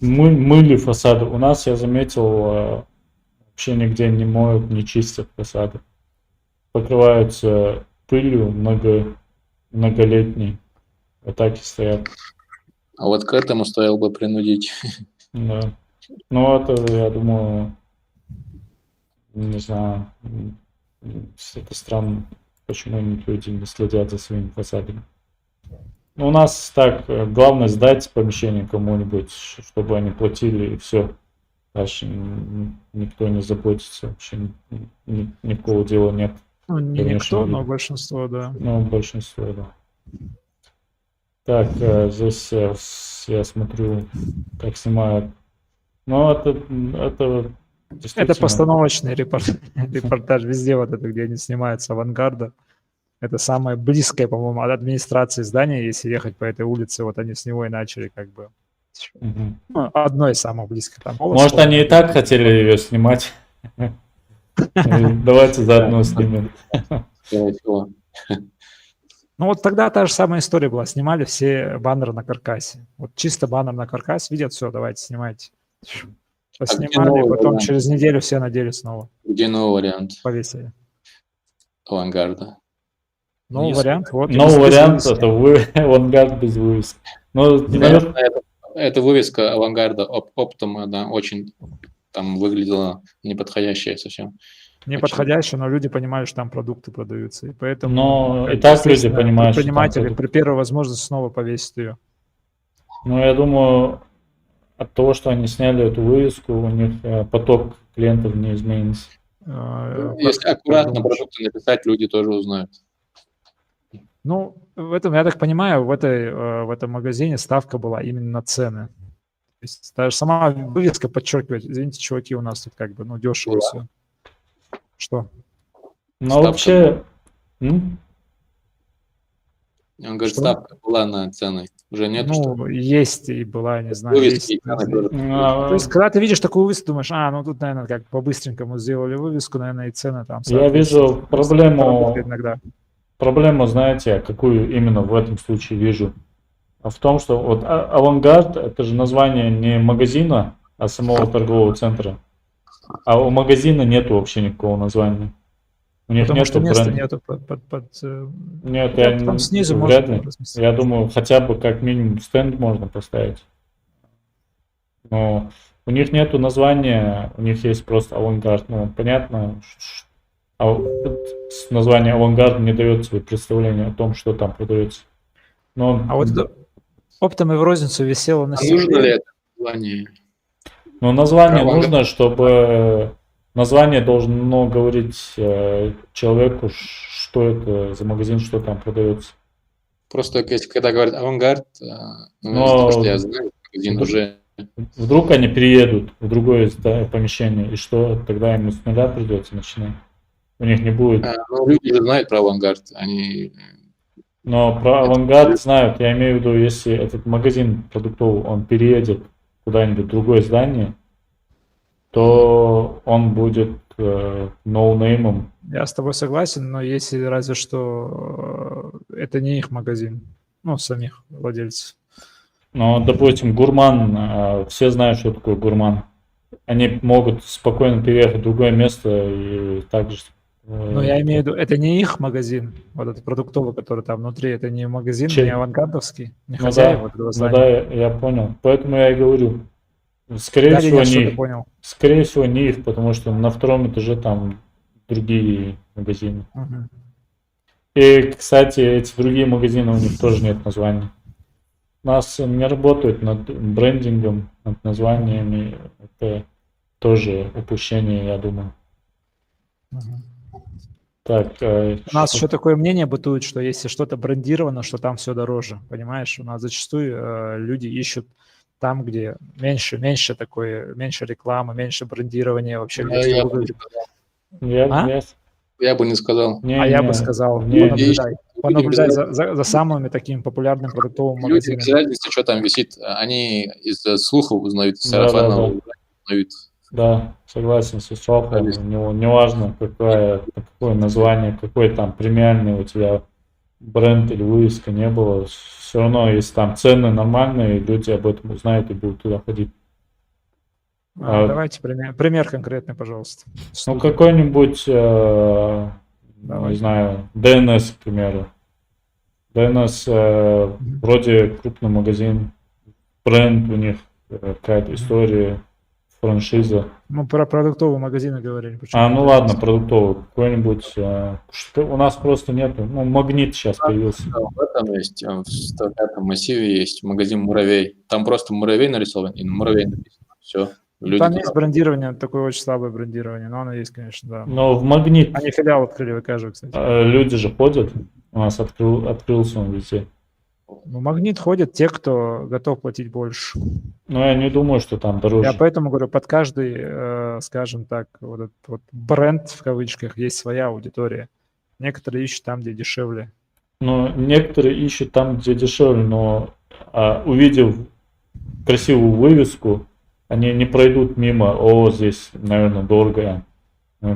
мыли фасады. У нас, я заметил, вообще нигде не моют, не чистят фасады. Покрываются пылью многолетней. Вот так и стоят. А вот к этому стоило бы принудить. Да. Ну, это, я думаю, не знаю, это странно, почему люди не следят за своими фасадами. Ну, у нас так, главное сдать помещение кому-нибудь, чтобы они платили, и все. Дальше никто не заботится, вообще никакого дела нет. Ну, не Конечно, никто, но видно. большинство, да. Ну, большинство, да. Так, здесь я смотрю, как снимают. Ну, это Это действительно... постановочный репортаж везде, вот это, где они снимают с авангарда. Это самое близкое, по-моему, от администрации здания, если ехать по этой улице, вот они с него и начали как бы. Мгм. Ну, одно из самых близких. Там Может, они и так хотели ее снимать. Давайте заодно снимем. Скорее всего. Ну вот тогда та же самая история была. Снимали все баннеры на каркасе. Вот чисто баннер на каркас, видят, все, давайте снимайте. Поснимали, новый потом вариант? через неделю все надели снова. Где новый вариант Повесили. авангарда? Новый Если- вариант. Вот, Новый без вариант вывески. это авангард без вывески. Ну, наверное, Эта вывеска авангарда оптом, она очень там выглядела неподходящая совсем. Не подходящий, но люди понимают, что там продукты продаются. И поэтому Но как и бы, так люди естественно, понимают, что там предприниматели продукты. при первой возможности снова повесят ее. ну, я думаю, от того, что они сняли эту вывеску, у них поток клиентов не изменится. Если аккуратно продукты написать, люди тоже узнают. Ну, в этом, я так понимаю, в этом магазине ставка была именно на цены. То есть даже сама вывеска подчеркивает, извините, чуваки, у нас тут как бы, ну, дешево Да. все. Что? Но Ставка вообще... Он говорит, Что? ставка была на цены. Уже нет, что Ну, есть и была, не знаю, вывески есть. и цены тоже. То есть, когда ты видишь такую вывеску, думаешь, ну тут, наверное, как по-быстренькому сделали вывеску, наверное, и цены там. Я вижу соответственно. проблему, Работает иногда. знаете, какую именно в этом случае вижу. В том, что вот авангард, это же название не магазина, а самого торгового центра. А у магазина нету вообще никакого названия. У них Потому нету что места бренда. нету Нет, там снизу вряд можно ли. разместить. Я думаю, хотя бы как минимум стенд можно поставить. Но у них нету названия, у них есть просто авангард. Ну, понятно, название авангард не дает себе представление о том, что там продается. Но, А вот это оптом и в розницу висело на А нужно стене. ли это название? но название Авангард. нужно, чтобы название должно говорить человеку, что это за магазин, что там продается. Просто если когда говорят авангард, Но- потому что я знаю, магазин Ну, уже Вдруг они переедут в другое помещение, и что, тогда им с нуля придется начинать. У них не будет. люди же знают про авангард. Они Но про авангард знают, я имею в виду, если этот магазин продуктовый, он переедет куда-нибудь в другое здание, то он будет ноунеймом. Я с тобой согласен, но если разве что это не их магазин, ну, самих владельцев. Но, допустим, гурман, все знают, что такое гурман. Они могут спокойно переехать в другое место и также Ну, я имею в виду, это не их магазин, вот этот продуктовый, который там внутри, это не магазин, Чей? не авангардовский, не Ну хозяева да, этого ну здания. да, я понял. Поэтому я и говорю. Скорее Да или всего, нет, что не ты их. понял? Скорее всего, не их, потому что на втором этаже там другие магазины. Мгм. И, кстати, эти другие магазины, у них тоже нет названий. У нас не работают над брендингом, над названиями. Это тоже упущение, я думаю. Мгм. Так, У нас что- еще такое мнение бытует, что если что-то брендировано, что там все дороже, понимаешь? У нас зачастую люди ищут там, где меньше рекламы, меньше брендирования, вообще где Я что бы не выглядит. сказал. А? Я бы не сказал. Не, А я бы не, сказал, не, понаблюдай. Люди Понаблюдай без за самыми такими популярными продуктовыми Люди без магазинами. разницы, что там висит. Они из слухов узнают, из Да, сарафанного да, да. узнают. Да, согласен с Исрафом. Есть. Неважно, какое название, какой там премиальный у тебя бренд или вывеска не было. Все равно, если там цены нормальные, люди об этом узнают и будут туда ходить. Давайте пример конкретный, пожалуйста. Ну, Студия. какой-нибудь, Давай. не знаю, ДНС, к примеру. ДНС вроде крупный магазин, бренд у них, какая-то история, франшиза. Мы про продуктовые магазины говорили. почему Ну ты ладно, не продуктовый. Какой-нибудь, что у нас просто нету. Ну, Магнит сейчас появился. В этом есть, в 105-м массиве есть магазин «Муравей». Там просто муравей нарисован, и «Муравей» написано. Все. Люди Там туда- есть брендирование, такое очень слабое брендирование, но оно есть, конечно, да. Но в Магнит Они филиал открыли, выкажу, кстати. люди же ходят. У нас открылся он везде. Ну, Магнит ходят те, кто готов платить больше. Но я не думаю, что там Я дороже. поэтому говорю, под каждый, скажем так, вот этот вот бренд, в кавычках, есть своя аудитория. Некоторые ищут там, где дешевле. Но некоторые ищут там, где дешевле, но увидев красивую вывеску, они не пройдут мимо, здесь, наверное, дорого.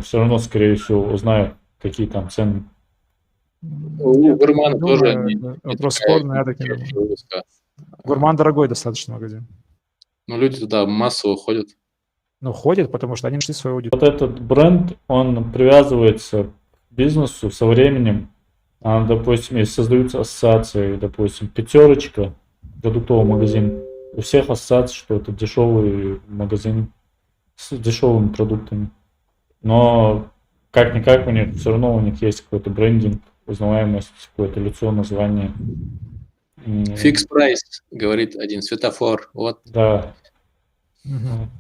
Все равно, скорее всего, узнают, какие там цены. У Гурмана думаю, тоже это не вопрос такая спорный, я так не думаю. вывеска. Гурман дорогой достаточно магазин. Ну, люди туда массово ходят. Ну, ходят, потому что они нашли свою аудиторию. Вот этот бренд, он привязывается к бизнесу со временем. Допустим, если создаются ассоциации, допустим, «Пятерочка», продуктовый магазин, у всех ассоциация, что это дешевый магазин с дешевыми продуктами. Но как-никак у них все равно у них есть какой-то брендинг, узнаваемость, какое-то лицо, название. Фикс прайс, говорит один, светофор. Вот. Да. Мгм.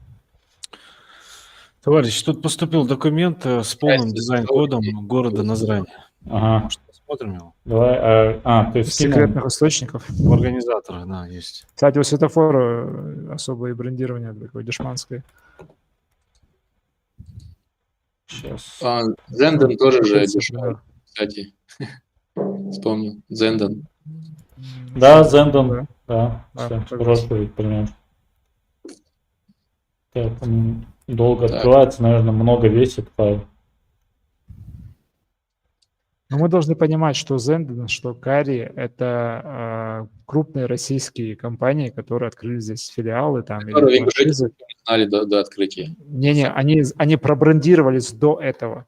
Товарищ, тут поступил документ с полным Здрасте, дизайн-кодом города Назрань. Ага. Может, посмотрим его? Давай. Ты Из скинул? секретных источников. В организаторах, да, есть. Кстати, у светофора особое брендирование такое дешманское. Сейчас. Зенден тоже же Пишется, дешевый, кстати. Вспомнил. Зенден. Да, Zendon. Да, Да, всё, согласен. хороший пример. Так, он долго Так. открывается, наверное, много весит файл. Но мы должны понимать, что Zendon, что Кари – это крупные российские компании, которые открыли здесь филиалы там Которые или франшизы. не знали до открытия. Не-не, они пробрендировались до этого.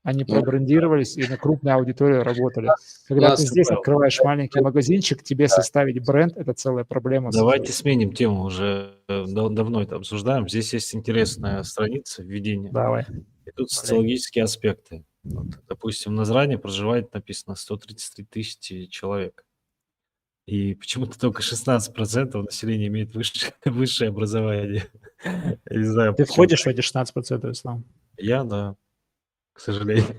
Они Ну, пробрендировались и на крупную аудиторию работали. Когда нас ты здесь такое. открываешь маленький магазинчик, тебе составить бренд – это целая проблема. Давайте сменим тему, уже давно это обсуждаем. Здесь есть интересная страница введения. Давай. И тут социологические аспекты. Вот, допустим, в Назране проживает, написано, 133 тысячи человек. И почему-то только 16% населения имеет высшее образование. Я не знаю, Ты почему. входишь в эти 16%, Ислам? Я, да, к сожалению,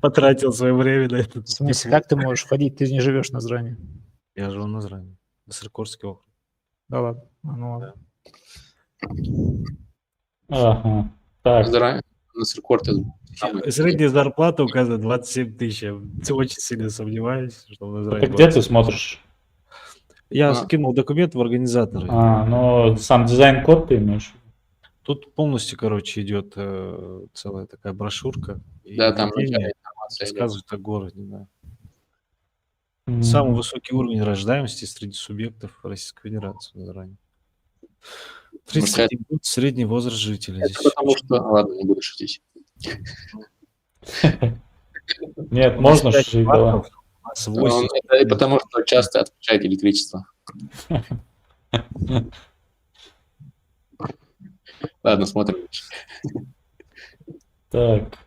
потратил свое время на это. В смысле, как ты можешь входить? Ты не живешь на Назране. Я живу в Назране, Сыркорский округ. Да ладно. Ну ладно. Ага. Так, На Сыркорте. Средняя зарплата указана 27 тысяч. Я очень сильно сомневаюсь, что в Назране это где 20. ты смотришь? Я скинул документ в организаторы. Ну, сам дизайн-код ты имеешь? Тут полностью, короче, идет целая такая брошюрка. И Да, там введение, информация идет. рассказывает о городе. Да. Самый высокий уровень рождаемости среди субъектов Российской Федерации в Назране. 31 год средний возраст жителей. Это Здесь потому что... Ладно, не буду шутить. Нет, У нас можно 5 жить, да. кварталов, у нас 8. Это и потому, что часто отключают электричество. Ладно, смотрим. Так.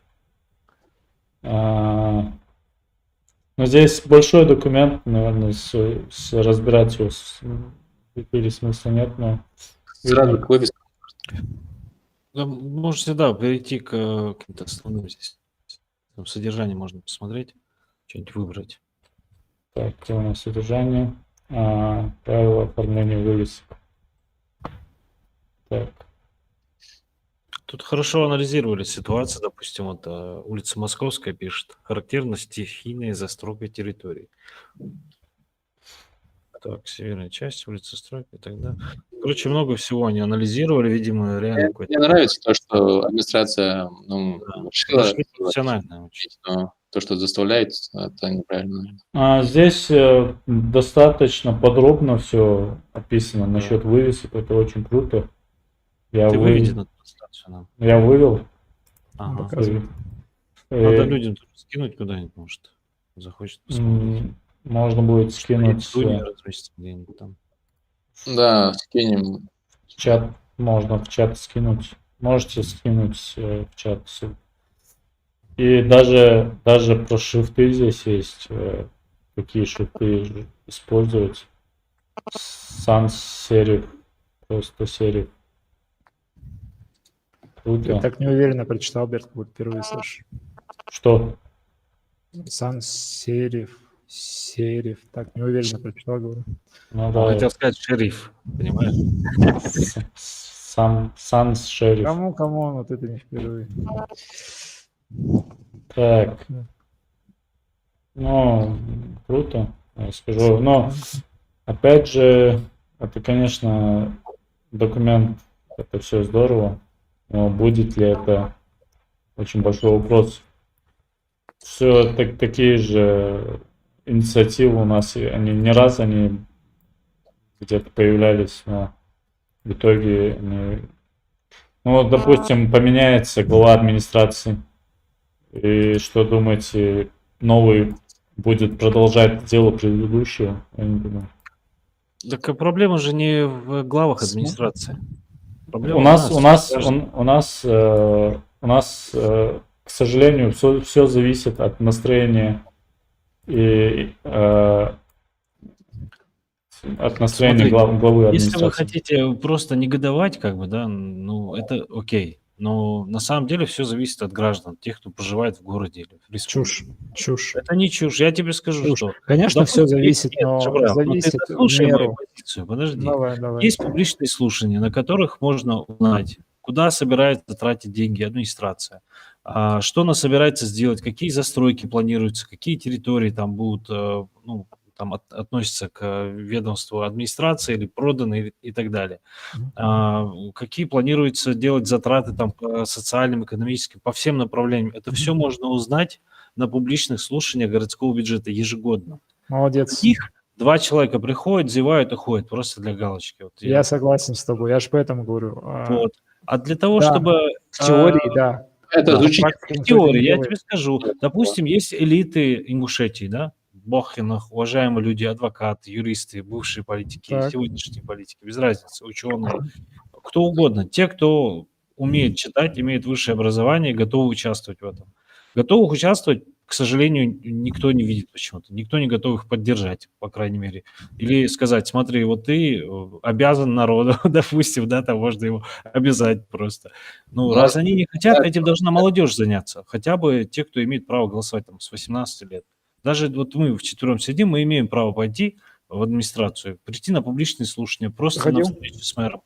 Ну, здесь большой документ, наверное, разбирать его или смысла нет, но... Сразу к вывеске. Да, можете, да, перейти к каким-то основным здесь. Там содержание можно посмотреть, что-нибудь выбрать. Так, где у нас содержание? Правила оформления вывесок. Так. Тут хорошо анализировали ситуацию, допустим, вот улица Московская пишет, характерна стихийная застройка территории. Так, северная часть, улица Стройка и так далее. Короче, много всего они анализировали, видимо, реально какой-то... Мне нравится то, что администрация Да, решила, пошли профессионально очень. но то, что заставляет, это неправильно. Здесь достаточно подробно все описано насчет вывесок, это очень круто. Ты выведи на трансляцию нам. Я вывел. Ага. Показывает. Надо людям тоже скинуть куда-нибудь, может, захочет посмотреть. Можно будет скинуть Дуня разместить где-нибудь там. Да, скинем. в чат, можно в чат скинуть. Можете скинуть в чат ссылку. И даже про шрифты здесь есть, какие шрифты использовать. Sans serif, просто serif. Круто. Я так неуверенно прочитал, Берт, как будто впервые слышу. Что? Сериф. Так неуверенно прочитал, говорю. Ну, Он хотел сказать шериф, понимаешь? Sans serif. Кому, вот это не впервые. Так. Ну, круто, я скажу. Но, опять же, это, конечно, документ, это все здорово, но будет ли это очень большой вопрос. Все такие же инициативы у нас, они не раз они где-то появлялись, но в итоге они... Ну, вот, допустим, поменяется глава администрации. И что думаете, новый будет продолжать дело предыдущего? Я не думаю. Так проблема же не в главах администрации. Проблема У нас, к сожалению, все зависит от настроения и от настроения Смотри, главы администрации. Если вы хотите просто негодовать, как бы, да, ну, это окей. Но на самом деле все зависит от граждан, тех, кто проживает в городе или в республике. Чушь. Это не чушь. Я тебе скажу, Чушь. что... Конечно, все зависит, Нет, но Джабрал, зависит ты в дослушай мою меру. позицию, подожди. Давай. Есть публичные слушания, на которых можно узнать, куда собирается тратить деньги администрация, что она собирается сделать, какие застройки планируются, какие территории там будут, ну, там относятся к ведомству администрации или проданы и так далее. Какие планируется делать затраты там по социальным, экономическим, по всем направлениям. Это все можно узнать на публичных слушаниях городского бюджета ежегодно. Молодец. Их 2 человека приходят, зевают, уходят просто для галочки. Вот Я согласен с тобой, я же поэтому говорю. Вот. А для того, Да, чтобы... В теории, да. Это звучит В теории, я тебе скажу. Допустим, есть элиты Ингушетии, да? Бохинах, уважаемые люди, адвокаты, юристы, бывшие политики, Так. сегодняшние политики, без разницы, ученые, кто угодно. Те, кто умеет читать, имеет высшее образование, готовы участвовать в этом. Готовых участвовать, к сожалению, никто не видит почему-то. Никто не готов их поддержать, по крайней мере. Или сказать, смотри, вот ты обязан народу, допустим, да, там можно его обязать просто. Ну, раз они не хотят, этим должна молодежь заняться. Хотя бы те, кто имеет право голосовать там с 18 лет. Даже вот мы вчетвером сидим, мы имеем право пойти в администрацию, прийти на публичные слушания, просто на встречу с мэром.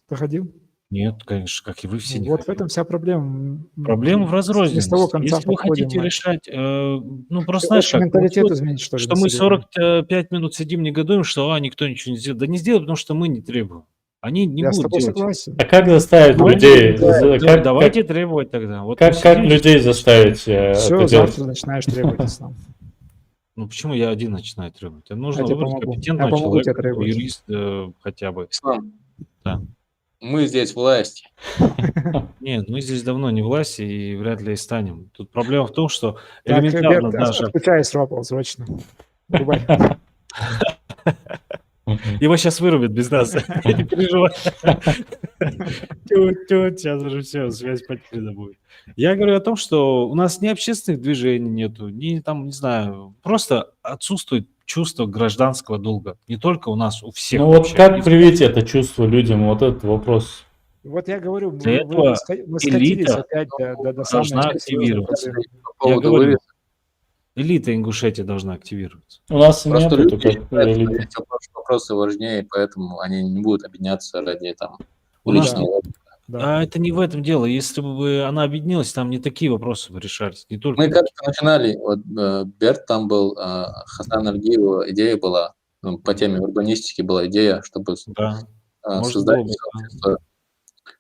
Ты ходил? Нет, конечно, как и вы все не Вот в ходили. этом вся проблема. Проблема в разрозненности. С того конца Если вы подходим хотите мы. решать, ну просто Ты знаешь хочешь как, менталитет вот, изменить, что ли? что мы населения? 45 минут сидим, негодуем, что никто ничего не сделает. Да не сделают, потому что мы не требуем. Они не Я с будут тобой делать. согласен. А как заставить Ну, людей? Давайте требовать тогда. Вот Как сидим, людей заставить Все, это делать? завтра начинаешь требовать, Ислам. Ну почему я один начинаю требовать? Тебе нужно Я тебе выбрать помогу. компетентного Я помогу тебе человека, требовать. юрист хотя бы. Ислам. Да. Мы здесь власть. Нет, мы здесь давно не власти и вряд ли и станем. Тут проблема в том, что Так, элементарно Берт, даже... отключай Ропал срочно. Врубай. Его сейчас вырубят без нас, не переживай. Сейчас уже все, связь потеряна будет. Я говорю о том, что у нас ни общественных движений нету, ни там, не знаю, просто отсутствует чувство гражданского долга. Не только у нас, у всех. Ну вот вообще. как привить это чувство людям? Вот этот вопрос. Вот я говорю, Для вы этого скатились элита опять до должна самой активироваться. проблемы. По поводу говорю, вывески. Элита Ингушетии должна активироваться. У нас Просто нет люди как считают, что элиты. эти вопросы важнее, поэтому они не будут объединяться ради там У нас уличного. Да. А это не в этом дело. Если бы она объединилась, там не такие вопросы бы решались. Не только Мы как-то начинали, вот Берт там был, Хасан Альгиева идея была, ну, по теме урбанистики была идея, чтобы Да, можно создать было бы, сообщество.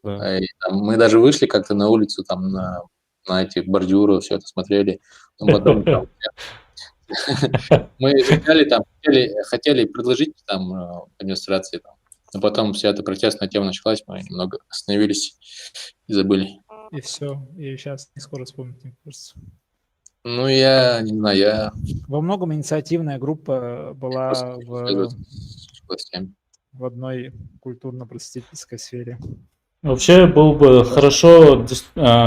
да. И там мы даже вышли как-то на улицу, там на эти бордюры, все это смотрели. Но потом там, мы изучали, там, хотели предложить там администрации, там, но потом вся эта протестная тема началась, мы немного остановились и забыли. И все. И сейчас не скоро вспомнить, мне кажется. Ну, я не знаю, я Во многом инициативная группа была пользуюсь властями. в одной культурно-просветительской сфере. Вообще было бы хорошо,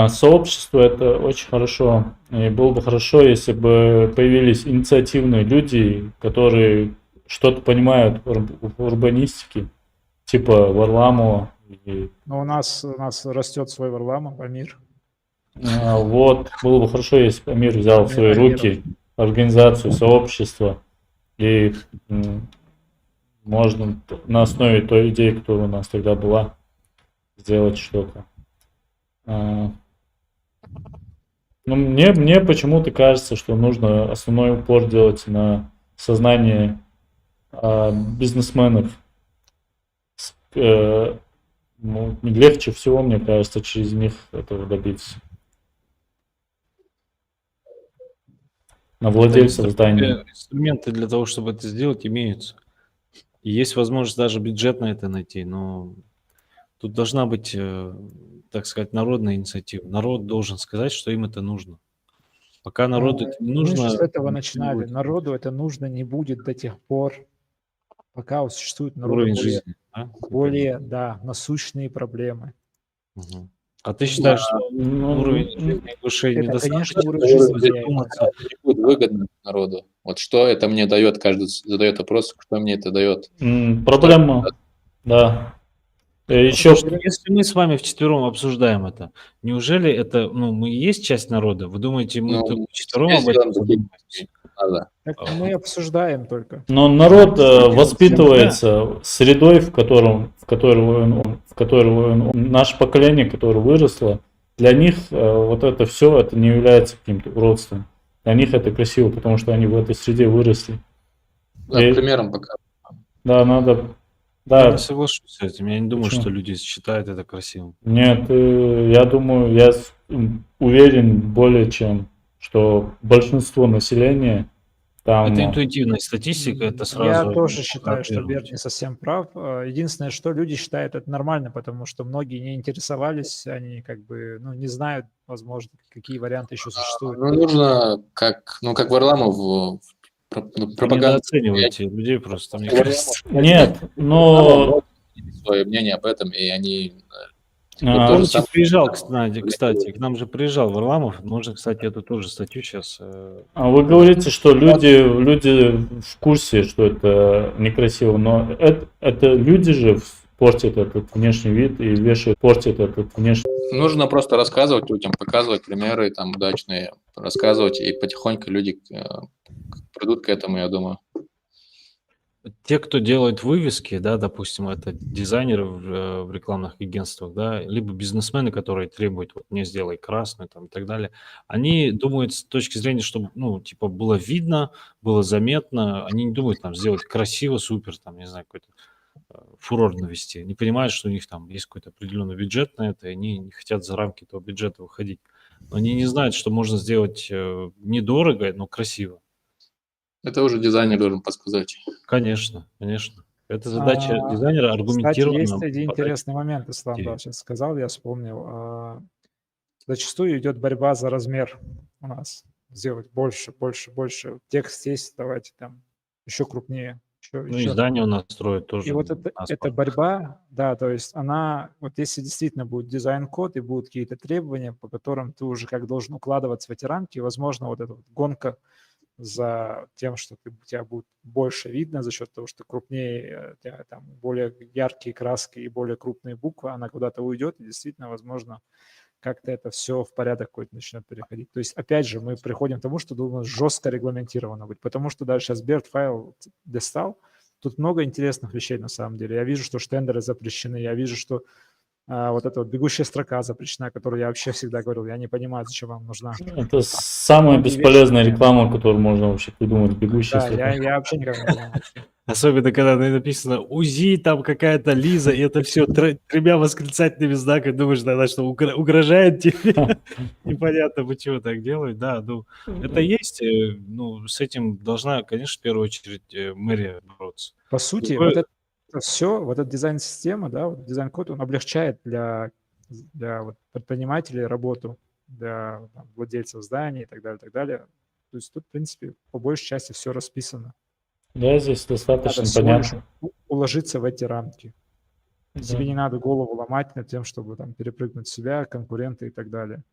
сообщество это очень хорошо. И было бы хорошо, если бы появились инициативные люди, которые что-то понимают в урбанистике, типа Варламова. Но у нас растет свой Варламов, Амир. Вот, было бы хорошо, если бы Амир взял в свои Амиров. руки организацию, сообщество, и можно на основе той идеи, которая у нас тогда была, сделать что-то. Ну, мне почему-то кажется, что нужно основной упор делать на сознание бизнесменов. Ну, легче всего, мне кажется, через них этого добиться. На владельцев здания. Инструменты для того, чтобы это сделать, имеются. И есть возможность даже бюджет на это найти, но тут должна быть, так сказать, народная инициатива. Народ должен сказать, что им это нужно. Пока народу это не Мы же нужно... с этого не начинали. будет. Народу это нужно не будет до тех пор, пока существуют народу Уровень более, жизни. Да? более, да, насущные проблемы. Мгм. А ты считаешь, что Ну, уровень жизни выше Это, недостаточно? конечно, уровень жизни Если влияет. задуматься, Не будет выгодно народу. Вот что это мне дает, каждый задает вопрос, что мне это дает. Проблема, да. Еще Слушайте, если мы с вами вчетвером обсуждаем это, неужели это, ну, мы и есть часть народа? Вы думаете, мы Ну, только вчетвером здесь об этом делаем такие задумаемся? надо. Так мы обсуждаем только. Но народ воспитывается средой, в которой наше поколение, которое выросло, для них вот это все, это не является каким-то уродством. Для них это красиво, потому что они в этой среде выросли. Да, И- примером пока. Да, надо... Я Да, не соглашусь с этим. Я не думаю, Почему? что люди считают это красивым. нет, я думаю, я уверен более чем, что большинство населения там... Это интуитивная статистика, это Я сразу... тоже считаю, что контролируется. Берт не совсем прав. Единственное, что люди считают это нормально, потому что многие не интересовались, они как бы, ну, не знают, возможно, какие варианты еще существуют. Ну, нужно, как Варламов, Вы пропаганда. недооцениваете людей просто, мне кажется. Нет, но... Свое мнение об этом, и они... а, тоже Помните, сам- приезжал, кстати, к нам же приезжал Варламов. Можно, кстати, эту тоже статью сейчас... А вы говорите, что люди в курсе, что это некрасиво, но это люди же портят этот внешний вид и портят этот внешний. Нужно просто рассказывать людям, показывать примеры там удачные, рассказывать, и потихоньку люди придут к этому, я думаю. Те, кто делает вывески, да, допустим, это дизайнеры в рекламных агентствах, да, либо бизнесмены, которые требуют, вот, мне сделай красный, там, и так далее, они думают с точки зрения, чтобы, ну, типа, было видно, было заметно, они не думают, там, сделать красиво, супер, там, не знаю, какой-то фурор навести, не понимают, что у них там есть какой-то определенный бюджет на это, и они не хотят за рамки этого бюджета выходить. Но они не знают, что можно сделать недорого, но красиво. Это уже дизайнер должен подсказать. Конечно, конечно. Это задача А, дизайнера Кстати, есть аргументированно один подать интересный момент, Ислам, да, идею. сейчас сказал, я вспомнил. Зачастую идет борьба за размер у нас. Сделать больше, больше, больше. Текст есть, давайте там еще крупнее, еще, Ну, и еще. здание у нас строят И тоже вот эта наспор. борьба, да, то есть она, вот если действительно будет дизайн-код и будут какие-то требования, по которым ты уже как должен укладываться в эти рамки, возможно, вот эта вот гонка за тем, что у тебя будет больше видно за счет того, что крупнее, у тебя там более яркие краски и более крупные буквы, она куда-то уйдет, и действительно, возможно, как-то это все в порядок какой-то начнет переходить. То есть, опять же, мы приходим к тому, что должно жестко регламентировано быть, потому что даже сейчас Берт файл достал, тут много интересных вещей на самом деле. Я вижу, что штендеры запрещены, я вижу, что вот эта вот бегущая строка запрещена, которую я вообще всегда говорил, я не понимаю, зачем вам нужна. Это самая Многие вещи бесполезная меняются. реклама, которую можно вообще придумать, бегущая Да, строка. я вообще никогда не понимал. Особенно, когда написано УЗИ, там какая-то Лиза, и это все тремя восклицательными знаками. Думаешь, тогда что угрожает тебе? Непонятно, почему так делают. Да, ну, это есть. Ну, с этим должна, конечно, в первую очередь мэрия бороться. По сути, Другое- вот это все, вот эта дизайн-система, да, вот дизайн-код, он облегчает для вот предпринимателей работу, для там, владельцев зданий и так далее, так далее. То есть тут, в принципе, по большей части все расписано. Да, здесь Надо достаточно всего лишь понятно. уложиться в эти рамки. Тебе Да. не надо голову ломать над тем, чтобы там перепрыгнуть себя, конкуренты и так далее.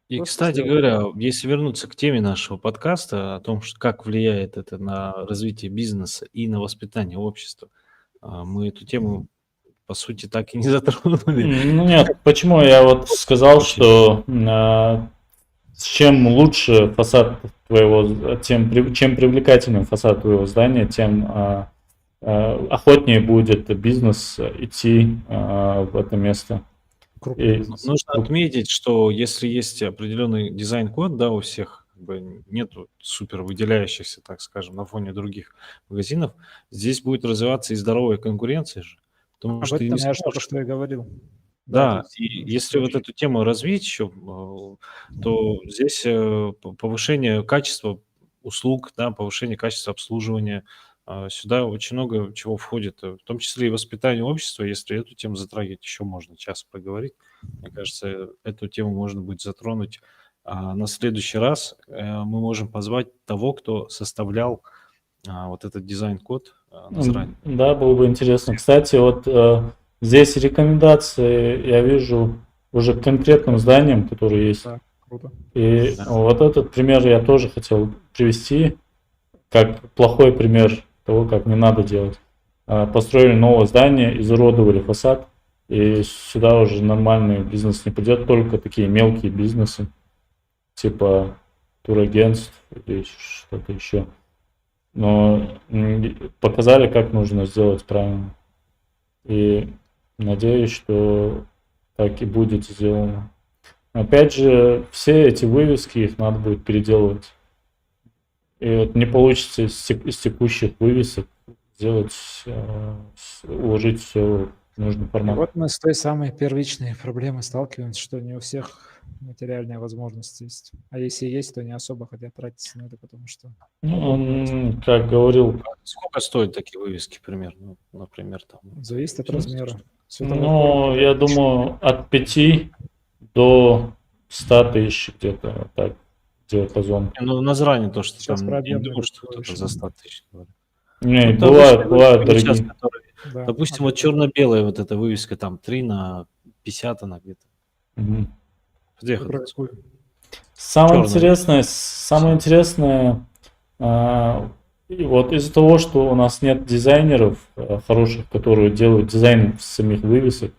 И, Просто кстати сделать. говоря, если вернуться к теме нашего подкаста о том, как влияет это на развитие бизнеса и на воспитание общества, мы эту тему, по сути, так и не затронули. Ну нет, почему я вот сказал, Очень. что чем лучше фасад твоего, чем привлекательнее фасад твоего здания, тем охотнее будет бизнес идти в это место. Крупный И- бизнес. Нужно отметить, что если есть определенный дизайн-код, да, у всех как бы нету супер выделяющихся, так скажем, на фоне других магазинов, здесь будет развиваться и здоровая конкуренция же, потому Об что ты этом не я же только сможешь. что и говорил. Да, то есть и нужно если вот проще. эту тему развить еще, то здесь повышение качества услуг, да, повышение качества обслуживания, сюда очень много чего входит, в том числе и воспитание общества. Если эту тему затрагивать, еще можно час проговорить. Мне кажется, эту тему можно будет затронуть на следующий раз. Мы можем позвать того, кто составлял вот этот дизайн-код Назрани. Да, было бы интересно. Кстати, вот здесь рекомендации я вижу уже к конкретным зданиям, которые есть. Да, круто. И Да. вот этот пример я тоже хотел привести, как плохой пример того, как не надо делать. Построили новое здание, изуродовали фасад, и сюда уже нормальный бизнес не придет, только такие мелкие бизнесы, типа турагентств или что-то еще. Но показали, как нужно сделать правильно. И надеюсь, что так и будет сделано. Опять же, все эти вывески, их надо будет переделывать. И вот не получится из текущих вывесок сделать, уложить все в нужный И формат. вот мы с той самой первичной проблемой сталкиваемся, что не у всех материальная возможность есть. А если есть, то не особо хотят тратиться на это, потому что Ну, как говорил, Сколько стоят такие вывески примерно? Ну, например, там. зависит от размера. Световой ну, корпус, я думаю, от 5 до 100 тысяч где-то так диапазон. Ну, Назрани то, что Сейчас там, про я не объемные думаю, что такое кто-то еще. за 100 тысяч говорит. Не, Ну, бывают вот сейчас, дорогие. которые, Да. допустим, вот черно-белая вот эта вывеска, там 3 на 50 она где-то. Мгм. Где Ты про это? какую? Самое Чёрная. интересное, и вот из-за того, что у нас нет дизайнеров хороших, которые делают дизайн самих вывесок,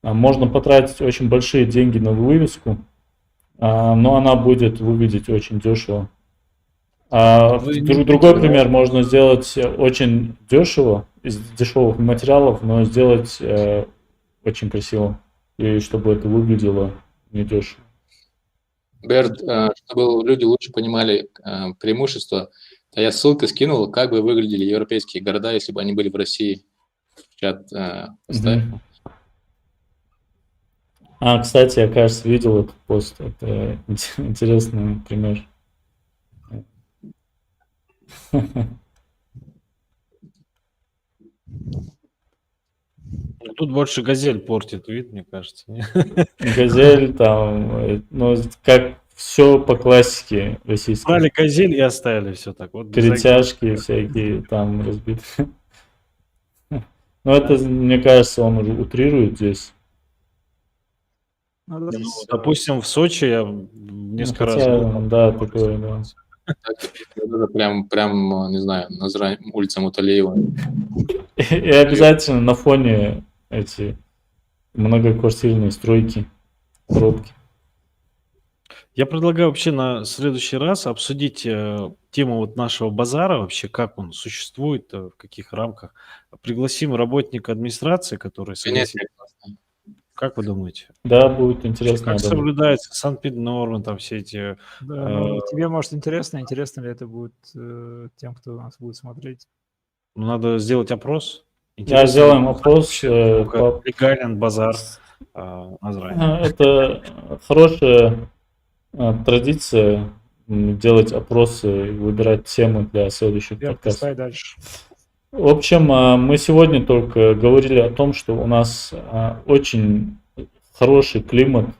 можно потратить очень большие деньги на вывеску, но она будет выглядеть очень дешево. Вы не Другой будете, пример, можно сделать очень дешево, из дешевых материалов, но сделать очень красиво, и чтобы это выглядело недешево. Берт, чтобы люди лучше понимали преимущества, то я ссылкой скинул, как бы выглядели европейские города, если бы они были в России. В чат поставь. Мгм. Кстати, я, кажется, видел этот пост. Это интересный пример. Тут больше газель портит вид, мне кажется. Не? Газель там, ну, как все по классике российской. Брали газель и оставили все так. Вот без Перетяжки всякие там разбиты. Ну, это, мне кажется, он уже утрирует здесь. Ну, да, Ну, всё. допустим, в Сочи я Ну, несколько раз хотя, был. да, такое, да. Это прям, не знаю, улица Муталеева. И обязательно на фоне эти многоквартирные стройки, пробки. Я предлагаю вообще на следующий раз обсудить тему вот нашего базара, вообще как он существует, в каких рамках. Пригласим работника администрации, который Конечно, согласится. Как вы думаете? Да, будет Вообще, интересно, как я думаю. соблюдается санпиднормы, там все эти... Да, ну, тебе, может, интересно ли это будет тем, кто нас будет смотреть? Ну, надо сделать опрос. Да, Интересно, сделаем опрос. насколько легален базар Назрани. Это хорошая традиция делать опросы и выбирать темы для следующих Вверх, подкастов. листай дальше. В общем, мы сегодня только говорили о том, что у нас очень хороший климат,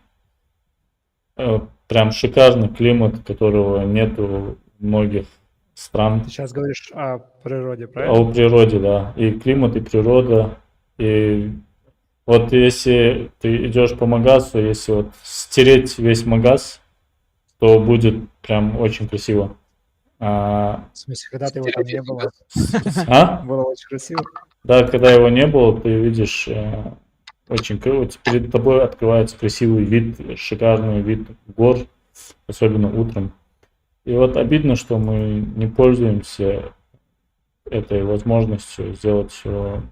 прям шикарный климат, которого нету в многих стран. Ты сейчас говоришь о природе, А правильно? о природе, да. И климат, и природа. И вот если ты идешь по магазу, если вот стереть весь магаз, то будет прям очень красиво. В смысле, когда ты его там не было, было очень красиво. Да, когда его не было, ты видишь очень перед тобой открывается красивый вид, шикарный вид гор, особенно утром. И вот обидно, что мы не пользуемся этой возможностью сделать все,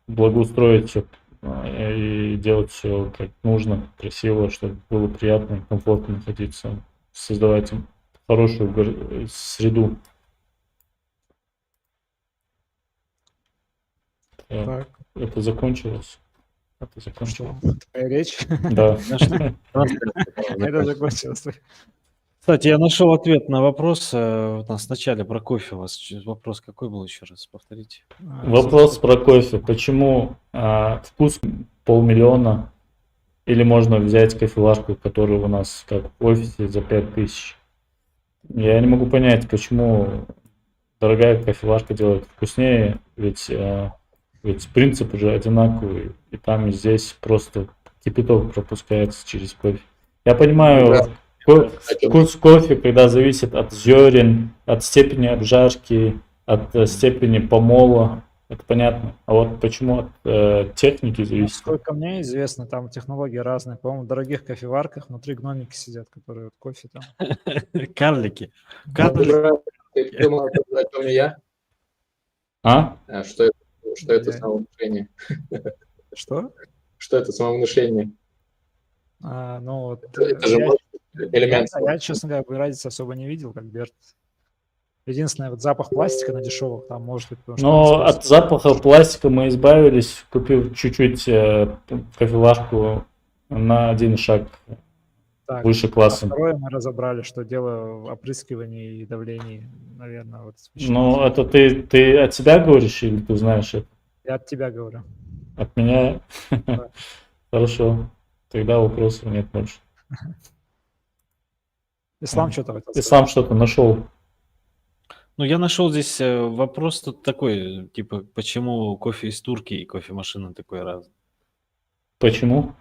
благоустроить все и делать все как нужно, красиво, чтобы было приятно и комфортно находиться, создавать хорошую среду. Так, Это закончилось. Это что? закончилось. Твоя речь? Да. Это закончилось. Кстати, я нашел ответ на вопрос у нас вначале про кофе. У вас вопрос какой был еще раз? Повторите. Вопрос про кофе. Почему вкус 500 000 или можно взять кофеварку, которая у нас как в офисе за 5000? Я не могу понять, почему дорогая кофеварка делает вкуснее, ведь принцип уже одинаковый. И там, и здесь просто кипяток пропускается через кофе. Я понимаю, вкус кофе, когда зависит от зерен, от степени обжарки, от степени помола, это понятно. А вот почему от техники зависит? Насколько мне известно, там технологии разные. По-моему, в дорогих кофеварках внутри гномики сидят, которые вот кофе там. Карлики. Ты думал, о чем я? А? Что это самовнушение? Что? Что это самовнушение? Ну вот. Это же элемент. Я, честно говоря, разницы особо не видел, как Берт. Единственное, вот запах пластика на дешевых там может быть. Но от запаха пластика мы избавились, купив чуть-чуть кофеварку на один шаг Так, выше класса. Второе мы разобрали, что дело в опрыскивании и давлении, наверное. Вот, Ну, это ты от себя говоришь или ты знаешь это? я от тебя говорю. От меня? Да. Хорошо. Тогда вопросов нет больше. Ислам что-то хотел Ты сказать. сам что-то нашел? Ну, я нашел здесь вопрос тут такой, типа, почему кофе из турки и кофемашина такой разный? Почему?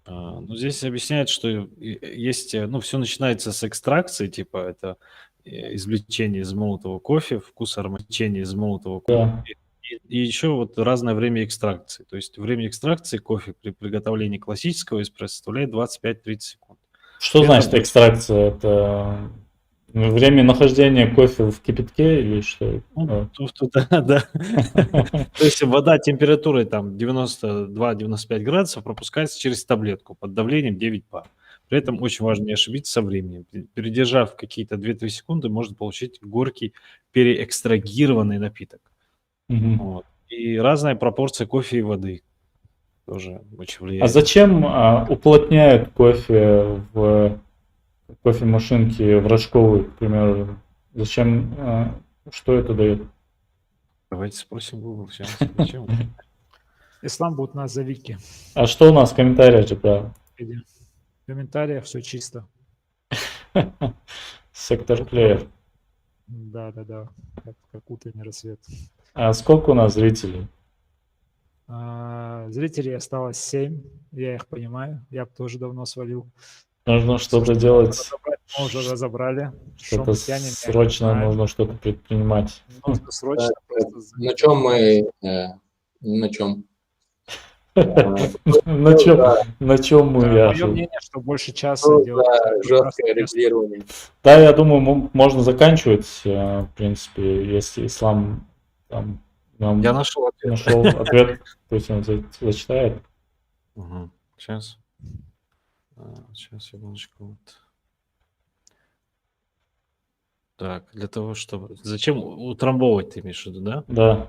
Ну, здесь объясняют, что есть, ну, все начинается с экстракции, типа, это извлечение из молотого кофе, вкус ароматичения из молотого кофе. Да. И еще вот разное время экстракции. То есть время экстракции кофе при приготовлении классического эспрессо составляет 25-30 секунд. Что Это значит будет- экстракция? Это время нахождения кофе в кипятке или что? Ну, да. То есть вода температурой там 92-95 градусов пропускается через таблетку под давлением 9 бар. При этом очень важно не ошибиться со временем. Передержав какие-то 2-3 секунды, можно получить горький переэкстрагированный напиток. Мгм. Вот. И разная пропорция кофе и воды тоже очень А влияет. зачем уплотняют кофе в кофемашинке в рожковой, к примеру? Зачем? Что это дает? Давайте спросим Google сейчас. Зачем? Ислам будет нас за вики. А что у нас в комментариях, ребята? В комментариях все чисто. Сектор плеер. Да. Как утренний рассвет. А сколько у нас зрителей? Зрителей осталось 7. Я их понимаю. Я бы тоже давно свалил. Нужно что-то Всё, делать. разобрать, мы уже разобрали. Что-то Шо мы тянем, я не срочно знаю. нужно что-то предпринимать. Нужно срочно просто На чем мы... На чем? На чем мы, Мое Яша? мнение, что больше часа делать. Жесткое регулирование. Да, я думаю, можно заканчивать, в принципе, если Ислам там нам Я нашел ответ. нашел ответ, пусть он зачитает. Сейчас. Сейчас, секундочку. Вот. Так, для того, чтобы... Зачем утрамбовывать, ты имеешь в виду, да? Да.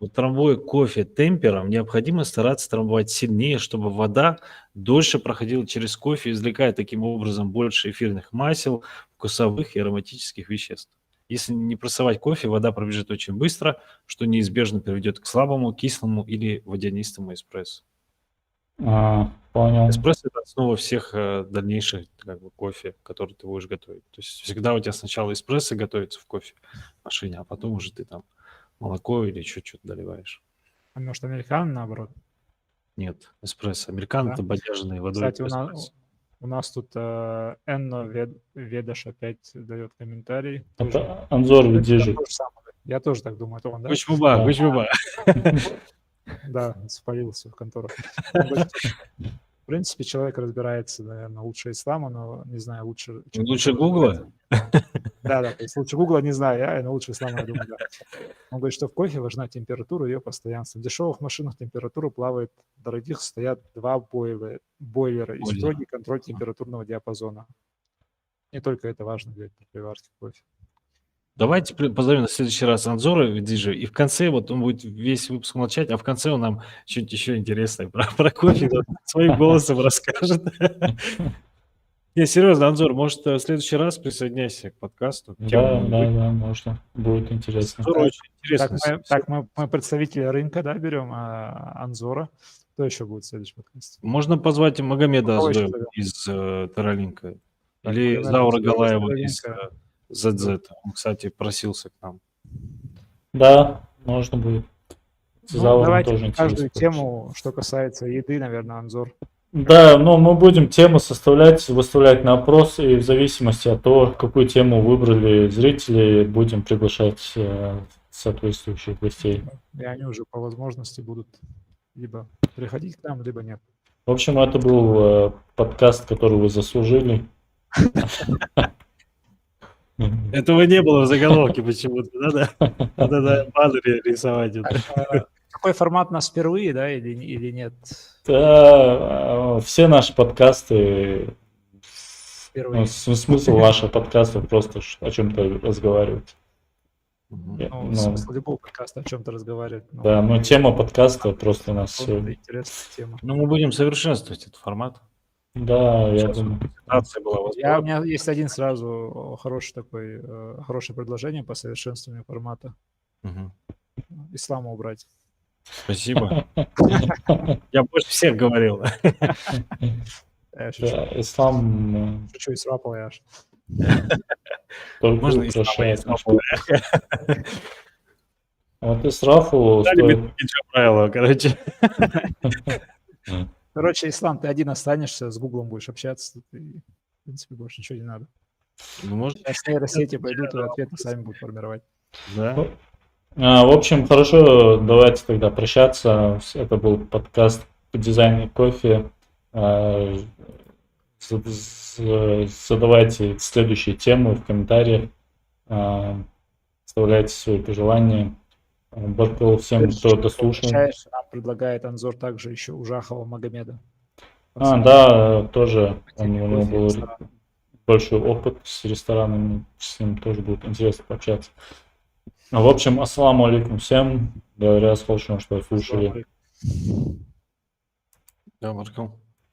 Утрамбуя кофе темпером, необходимо стараться трамбовать сильнее, чтобы вода дольше проходила через кофе, извлекая таким образом больше эфирных масел, вкусовых и ароматических веществ. Если не прессовать кофе, вода пробежит очень быстро, что неизбежно приведет к слабому, кислому или водянистому эспрессо. Понял. Эспрессо – это основа всех дальнейших кофе, который ты будешь готовить. То есть всегда у тебя сначала эспрессо готовится в кофе машине, а потом уже ты там молоко или еще что-то доливаешь. А может, американо наоборот? Нет, эспрессо. Американо Да? это бодяженные водой. Кстати, у нас тут Энно Ведаш опять дает комментарий. Тоже. Это Анзор Ведижи. Я тоже так думаю. Это он, да? Гучмуба. Да, спалился в контору. В принципе, человек разбирается, наверное, лучше ислама, но не знаю, лучше... Лучше Гугла? Да, то есть лучше Гугла не знаю, но лучше ислама, я думаю, да. Он говорит, что в кофе важна температура и ее постоянство. В дешевых машинах температура плавает, в дорогих стоят 2 бойлера и строгий контроль температурного диапазона. Не только это важно для приварки кофе. Давайте позовем на следующий раз Анзора Ведижи, и в конце вот он будет весь выпуск молчать, а в конце он нам что-нибудь еще интересное про кофе своим голосом расскажет. Не, серьезно, Анзор, может, в следующий раз присоединяйся к подкасту. Да, можно. Будет интересно. Очень интересно. Так, мы представителя рынка, да, берем, Анзора. Кто еще будет в следующем подкасте? Можно позвать Магомеда Кого еще Азбеева зовем? из Терралинка. Так, Или Магомед Заура Азбеев из Галаева из Терралинка. ZZ. Он, кстати, просился к нам. Да, можно будет. С Зауром Давайте тоже каждую интересно. тему, что касается еды, наверное, Анзор. Да, но мы будем тему выставлять на опрос, и в зависимости от того, какую тему выбрали зрители, будем приглашать соответствующих гостей. И они уже по возможности будут либо приходить к нам, либо нет. В общем, это был подкаст, который вы заслужили. Этого не было в заголовке почему-то, да? Надо баннер рисовать. Какой формат у нас впервые, да, или нет? Да, все наши подкасты, Впервые. смысл ваших подкастов просто о чем-то разговаривать. Смысл любого подкаста о чем-то разговаривать. Да, но тема подкаста просто у нас просто сегодня. интересная тема. Ну, мы будем совершенствовать этот формат. Да, я Сейчас думаю. презентация была у вас. У меня есть один сразу хорошее предложение по совершенствованию формата. Мгм. Ислама убрать. Спасибо. Я больше всех говорил. Я шучу, Да, ислам шучу и срапал я аж. только Можно украшает наш Ислама. путь. Вот Исрафу стоит... правила, короче. Короче, Ислам, ты один останешься, с Гуглом будешь общаться. И, в принципе, больше ничего не надо. Ну, может, Сейчас нейросети пойдут, и ответы сами будут формировать. да. В общем, хорошо, давайте тогда прощаться. Это был подкаст по дизайну кофе. Задавайте следующие темы в комментариях. Оставляйте свои пожелания. Баркал всем, кто дослушал. Нам предлагает Анзор также еще Ужахова Магомеда. Да, тоже у него Кофе, был ресторан. большой опыт с ресторанами, с ним тоже будет интересно пообщаться. В общем, ассаламу алейкум всем. Говоря, слушаем, что слушали. Да, Марков.